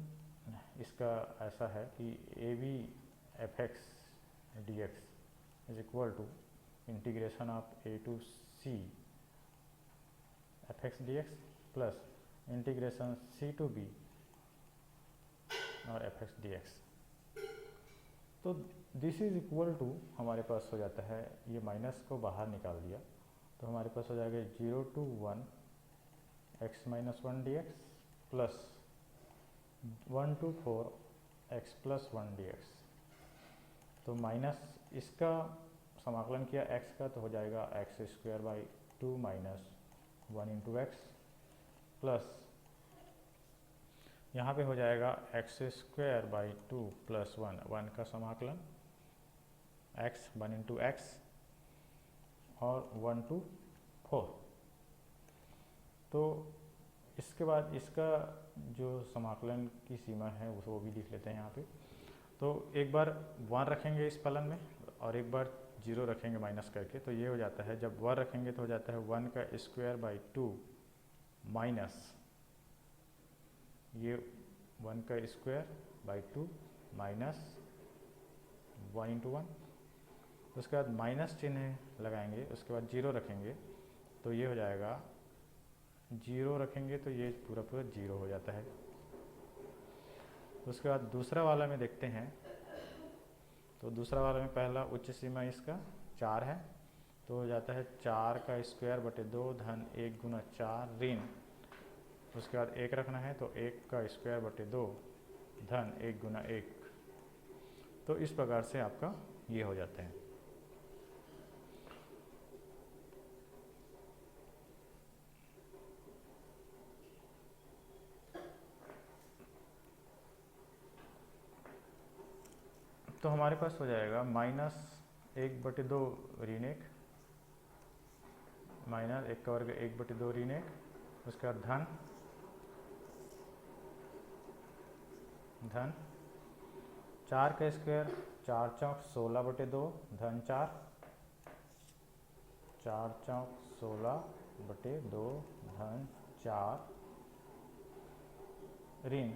इसका ऐसा है कि ab f(x) dx is equal to integration of a to c f(x) dx plus integration c to b और f(x) dx। तो दिस इज इक्वल टू हमारे पास हो जाता है, ये माइनस को बाहर निकाल दिया तो हमारे पास हो जाएगा 0 to 1 x minus 1 dx plus 1 to 4 x plus 1 dx। तो माइनस इसका समाकलन किया x का तो हो जाएगा x square by 2 minus 1 into x, plus यहाँ पे हो जाएगा एक्स स्क्वायर बाई 2 प्लस 1 का समाकलन x 1 इंटू एक्स और 1 to 4। तो इसके बाद इसका जो समाकलन की सीमा है वो भी लिख लेते हैं यहाँ पे। तो एक बार 1 रखेंगे इस फलन में और एक बार 0 रखेंगे माइनस करके, तो ये हो जाता है जब 1 रखेंगे तो हो जाता है 1 का स्क्वायर बाई 2 माइनस ये 1 का स्क्वायर बाई 2 माइनस 1 × 1, उसके बाद माइनस चिन्ह लगाएंगे, उसके बाद 0 रखेंगे तो ये हो जाएगा, 0 रखेंगे तो ये पूरा पूरा 0 हो जाता है। उसके बाद दूसरा वाला में देखते हैं, तो दूसरा वाला में पहला उच्च सीमा इसका 4 है, तो हो जाता है 4 का स्क्वायर बटे 2 धन 1 × 4 ऋण, उसके बाद 1 रखना है तो 1 का स्क्वायर बटे 2 धन 1 × 1। तो इस प्रकार से आपका ये हो जाता है। तो हमारे पास हो जाएगा -1/2 ऋण 1, माइनस 1 का वर्ग 1/2 ऋण 1, उसके बाद धन 4 का स्क्वायर 4 चौक 16/2 धन 4, 4 चौक 16/2 धन 4 ऋण,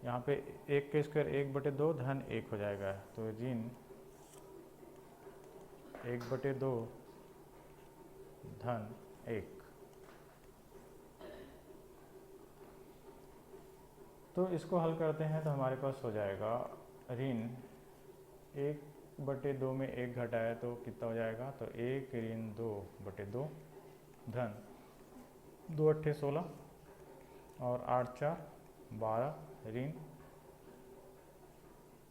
यहाँ पे 1 का स्क्वायर 1/2 धन 1 हो जाएगा, तो ऋण 1/2 धन 1। तो इसको हल करते हैं तो हमारे पास हो जाएगा ऋण 1/2 में 1 घटाया तो कितना हो जाएगा, तो 1 ऋण 2/2 धन 2 अट्ठे 16 और 8 4 12 ऋण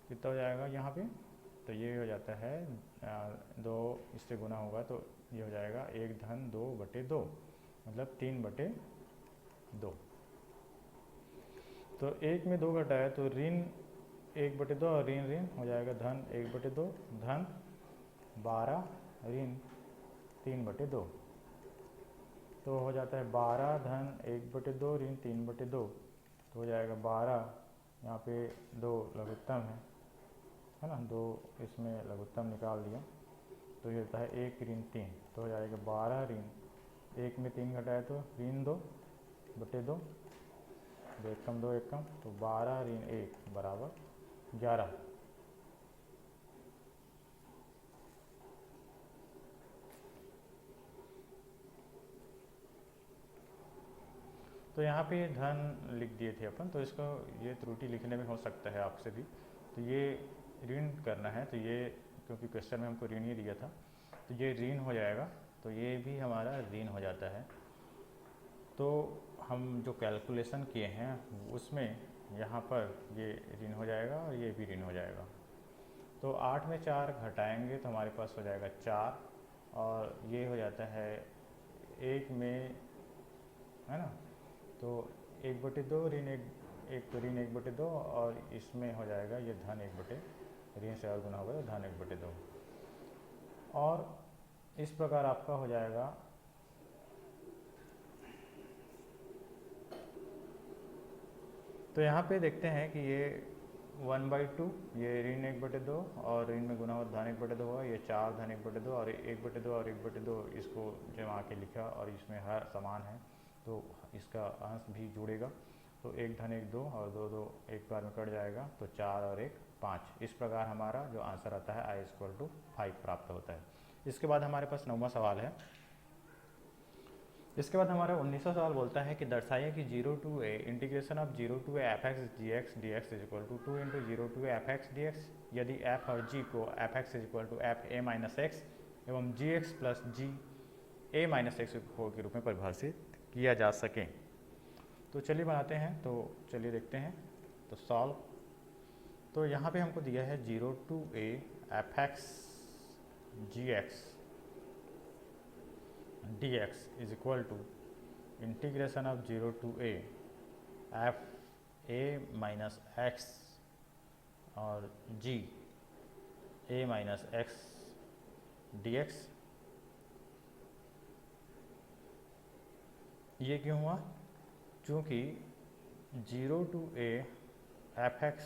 कितना हो जाएगा यहाँ पे, तो ये हो जाता है 2 इससे गुना होगा तो ये हो जाएगा 1 धन 2/2 मतलब 3/2। तो 1 में 2 घटाया तो ऋण 1/2 और ऋण हो जाएगा धन 1/2 धन 12 ऋण 3/2, तो हो जाता है 12 धन 1/2 ऋण 3/2, तो हो जाएगा 12, यहाँ पे 2 लघुत्तम है ना, 2 इसमें लघुत्तम निकाल दिया तो ये होता है 1 ऋण 3, तो हो जाएगा 12 ऋण 1 में 3 घटाया तो ऋण 2/2, 2 एकम 2 एकम, तो 12 ऋण 1 बराबर 11। तो यहाँ पे धन लिख दिए थे अपन, तो इसको ये त्रुटि लिखने में हो सकता है आपसे भी, तो ये ऋण करना है तो ये, क्योंकि क्वेश्चन में हमको ऋण ही दिया था तो ये ऋण हो जाएगा, तो ये भी हमारा ऋण हो जाता है। तो हम जो कैलकुलेशन किए हैं उसमें यहाँ पर ये ऋण हो जाएगा और ये भी ऋण हो जाएगा। तो 8 में 4 घटाएंगे तो हमारे पास हो जाएगा 4, और ये हो जाता है 1 में, है ना, तो 1/2 ऋण 1 तो ऋण 1/2 और इसमें हो जाएगा ये धन 1/2, ऋण से और गुना होगा तो धन 1/2, और इस प्रकार आपका हो जाएगा। तो यहाँ पे देखते हैं कि ये 1/2 ये ऋण 1/2 और ऋण में गुना हो धन 1/2 हुआ, ये 4 धन 1/2 और 1/2 और 1/2 इसको जमा के लिखा और इसमें हर समान है तो इसका अंश भी जुड़ेगा, तो 1 धन 1 2 और 2 2 एक बार में कट जाएगा, तो 4 और 1 5। इस प्रकार हमारा जो आंसर आता है I = 5 प्राप्त होता है। इसके बाद हमारे पास 9वां सवाल है। इसके बाद हमारा 19वां सवाल बोलता है कि दर्शाइए कि 0 to a integration of 0 to a fx dx dx = 2 × 0 to a fx dx, यदि f और g को fx = f(a-x) एवं gx + g(a-x) के रूप में परिभाषित किया जा सके। तो चलिए बनाते हैं, तो चलिए देखते हैं, तो सॉल्व। तो यहाँ पे हमको दिया है 0 to a fx gx dx = integration of 0 to a f(a-x) और g(a-x) dx। ये क्यों हुआ? चूँकि 0 to a fx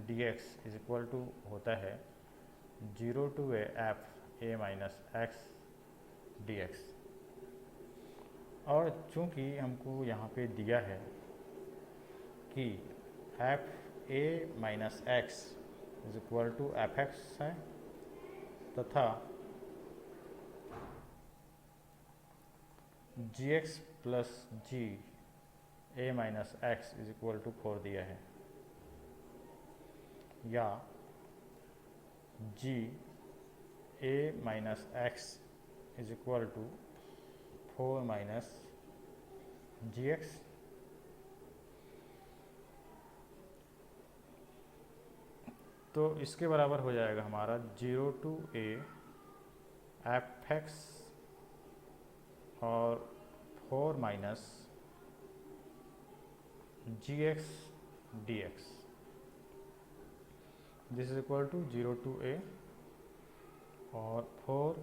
dx = होता है 0 to a f(a-x) dx, और चूँकि हमको यहाँ पे दिया है कि f a minus x is equal to F x है, तथा g x plus g a minus x is equal to 4 दिया है, या g a minus x is equal to 4 minus g x. तो इसके बराबर हो जाएगा हमारा 0 टू ए एफ एक्स और 4 minus g x D x. This is equal to 0 to a और 4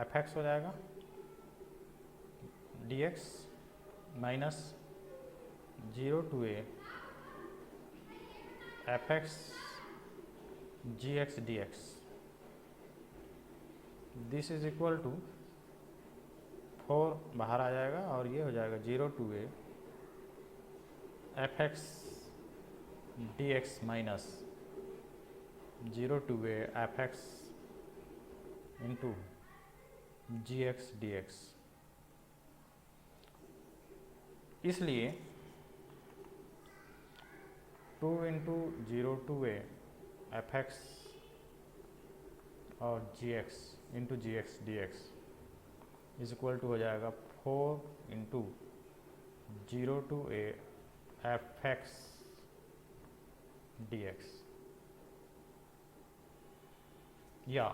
एफ एक्स हो जाएगा d x minus 0 to A F x g x D x. This is equal to 4 बाहर आ जाएगा और ये हो जाएगा 0 to A F x D x minus 0 to A F x into g x D x. इसलिए 2 into 0 to A F x और g x into g x D x is equal to हो जाएगा 4 into 0 to A F x D x, या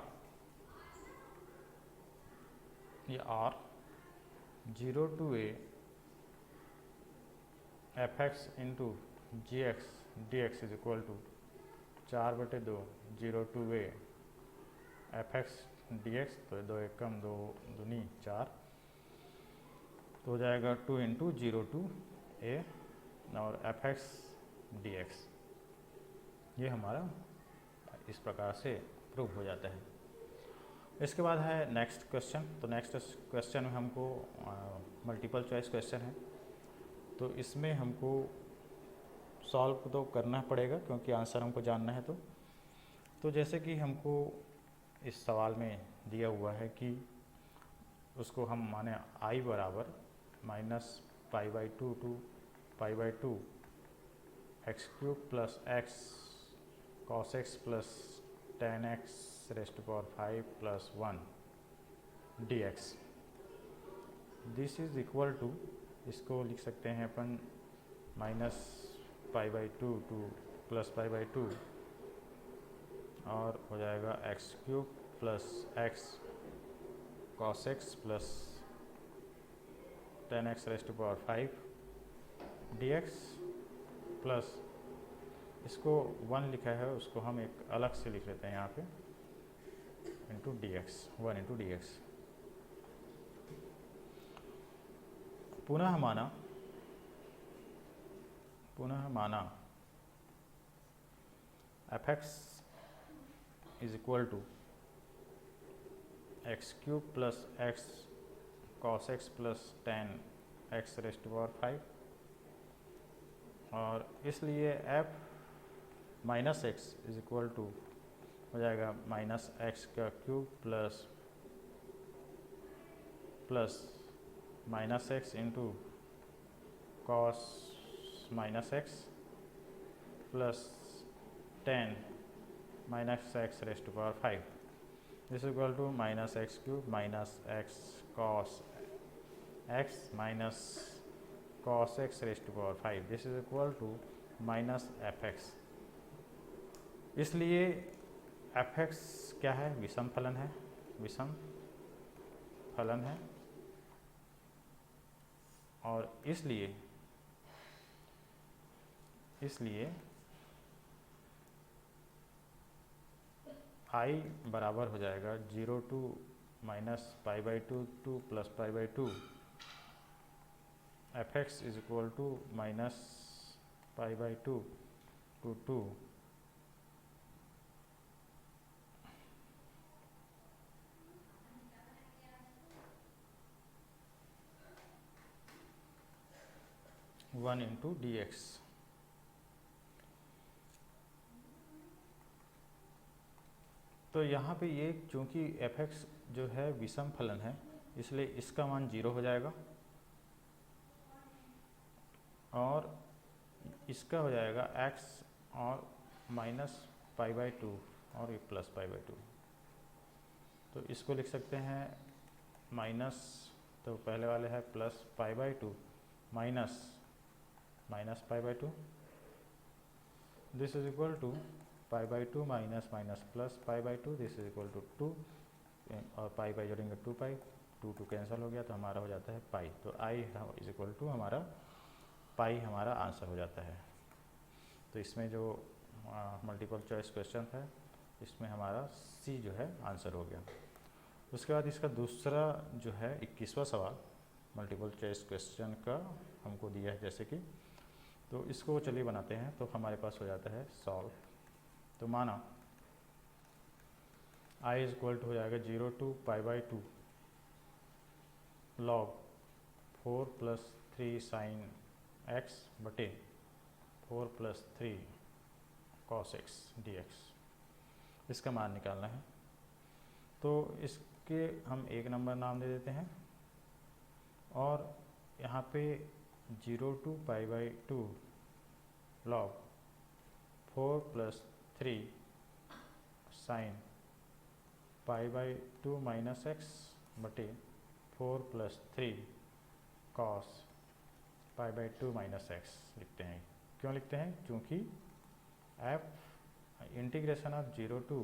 or 0 to A F x into g x D x is equal to 4/2 0 to A F x D x, तो 2 एकम 2 दूनी 4, तो हो जाएगा 2 into 0 to a और F x D x. ये हमारा इस प्रकार से प्रूव हो जाता है। इसके बाद है नेक्स्ट क्वेश्चन। तो नेक्स्ट क्वेश्चन में हमको मल्टीपल चॉइस क्वेश्चन है, तो इसमें हमको सॉल्व तो करना पड़ेगा क्योंकि आंसर हमको जानना है। तो जैसे कि हमको इस सवाल में दिया हुआ है कि उसको हम माने आई बराबर -π/2 to π/2 x cube plus x cos x plus tan x raised to power 5 plus 1 d x. This is equal to, इसको लिख सकते हैं अपन -π/2 टू प्लस π/2 और हो जाएगा x cube plus x cos x plus tan x raised to power 5 d x, plus इसको 1 लिखा है उसको हम एक अलग से लिख लेते हैं यहाँ पे into d x, 1 into d x. पुनः माना f x is equal to x cube plus x cos x plus tan x raised to power 5, और इसलिए f minus x is equal to हो जाएगा माइनस एक्स का cube plus minus x into cos minus x plus tan minus x raised to power 5, this is equal to minus x cube minus x cos x minus cos x raised to power 5, this is equal to minus f x. इसलिए f x क्या है, विषम फलन है, और इसलिए आई बराबर हो जाएगा 0 to -π/2 to plus π/2 f x is equal to -π/2 to 2 1 into d x. तो यहाँ पे ये चूँकि f(x) जो है विषम फलन है, इसलिए इसका मान 0 हो जाएगा और इसका हो जाएगा x और -π/2 और ये +π/2। तो इसको लिख सकते हैं माइनस, तो पहले वाले है +π/2 minus -π/2, this is equal to π/2 minus +π/2, this is equal to 2 और पाई जोड़ेंगे 2π, 2 कैंसिल हो गया तो हमारा हो जाता है पाई। तो i इज इक्वल टू हमारा पाई हमारा आंसर हो जाता है। तो इसमें जो मल्टीपल चॉइस क्वेश्चन है इसमें हमारा सी जो है आंसर हो गया। उसके बाद इसका दूसरा जो है 21वां सवाल मल्टीपल चॉइस क्वेश्चन का हमको दिया है जैसे कि, तो इसको चलिए बनाते हैं। तो हमारे पास हो जाता है सॉल्व। तो माना i इज इक्वल टू हो जाएगा 0 to π/2 log 4 + 3 sin x बटे 4 + 3 cos x dx, इसका मान निकालना है। तो इसके हम एक नंबर नाम दे देते हैं और यहाँ पे 0 to π/2 log 4 + 3 sin π/2 minus x बटे 4 + 3 cos π/2 माइनस x लिखते हैं। क्यों लिखते हैं? क्योंकि f इंटीग्रेशन ऑफ 0 to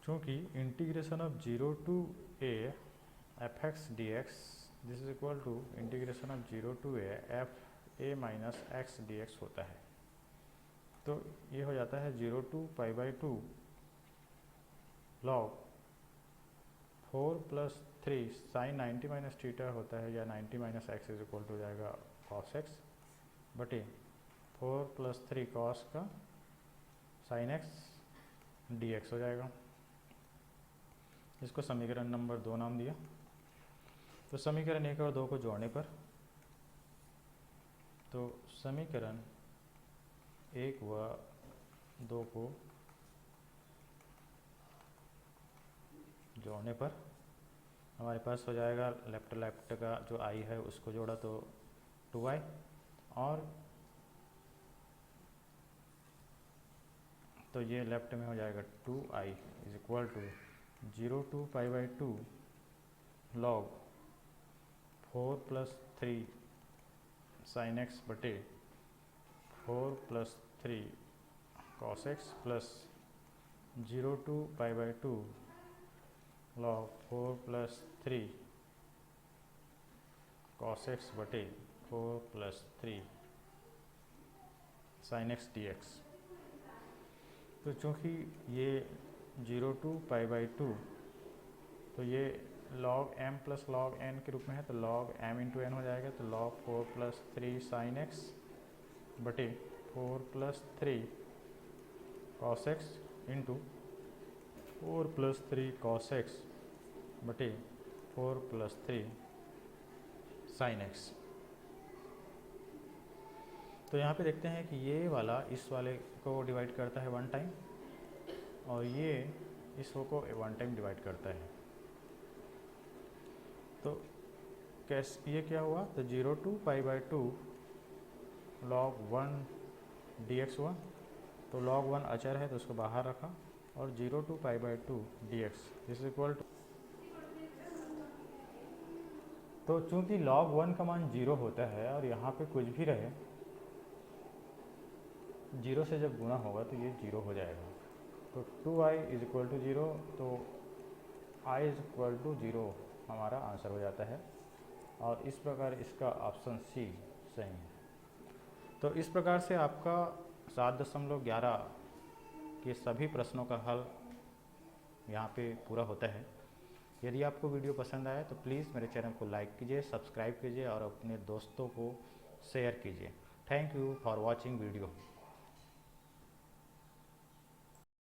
चूँकि integration of 0 to a f(x) dx this is equal to integration of 0 to a f(a - x) dx होता है। तो ये हो जाता है 0 to π/2 log 4 + 3 sin 90 - थीटा होता है, या 90 - x इज इक्वल टू हो जाएगा cos x बटे 4 + 3 cos का sin x dx हो जाएगा। इसको समीकरण नंबर 2 नाम दिया। तो समीकरण 1 और 2 को जोड़ने पर, तो समीकरण 1 व 2 को जोड़ने पर हमारे पास हो जाएगा लेफ्ट का जो i है उसको जोड़ा तो 2i, और तो ये लेफ्ट में हो जाएगा 2i is equal to 0 to π/2 log 4 + 3 sin x बटे 4 + 3 cos x plus 0 to π/2 log 4 + 3 cos x बटे 4 + 3 sin x dx। तो चूँकि ये 0 to π/2, तो ये log m + log n के रूप में है, तो log m × n हो जाएगा। तो log 4 + 3 sin x बटे 4 + 3 cos x into 4 + 3 cos x बटे 4 + 3 sin x। तो यहाँ पे देखते हैं कि ये वाला इस वाले को डिवाइड करता है 1 टाइम और ये इसको 1 टाइम डिवाइड करता है। तो कैसे ये क्या हुआ? तो 0 to π/2 log 1 dx हुआ। तो log 1 अचर है तो उसको बाहर रखा, और 0 to π/2 dx this is equal to, तो चूंकि log 1 का मान 0 होता है और यहाँ पे कुछ भी रहे 0 से जब गुणा होगा तो ये 0 हो जाएगा। तो 2i इज इक्वल टू 0, तो i इज इक्वल टू 0 हमारा आंसर हो जाता है, और इस प्रकार इसका ऑप्शन सी सही है। तो इस प्रकार से आपका 7.11 के सभी प्रश्नों का हल यहाँ पे पूरा होता है। यदि आपको वीडियो पसंद आए तो प्लीज़ मेरे चैनल को लाइक कीजिए, सब्सक्राइब कीजिए और अपने दोस्तों को शेयर कीजिए। Thank you for watching video.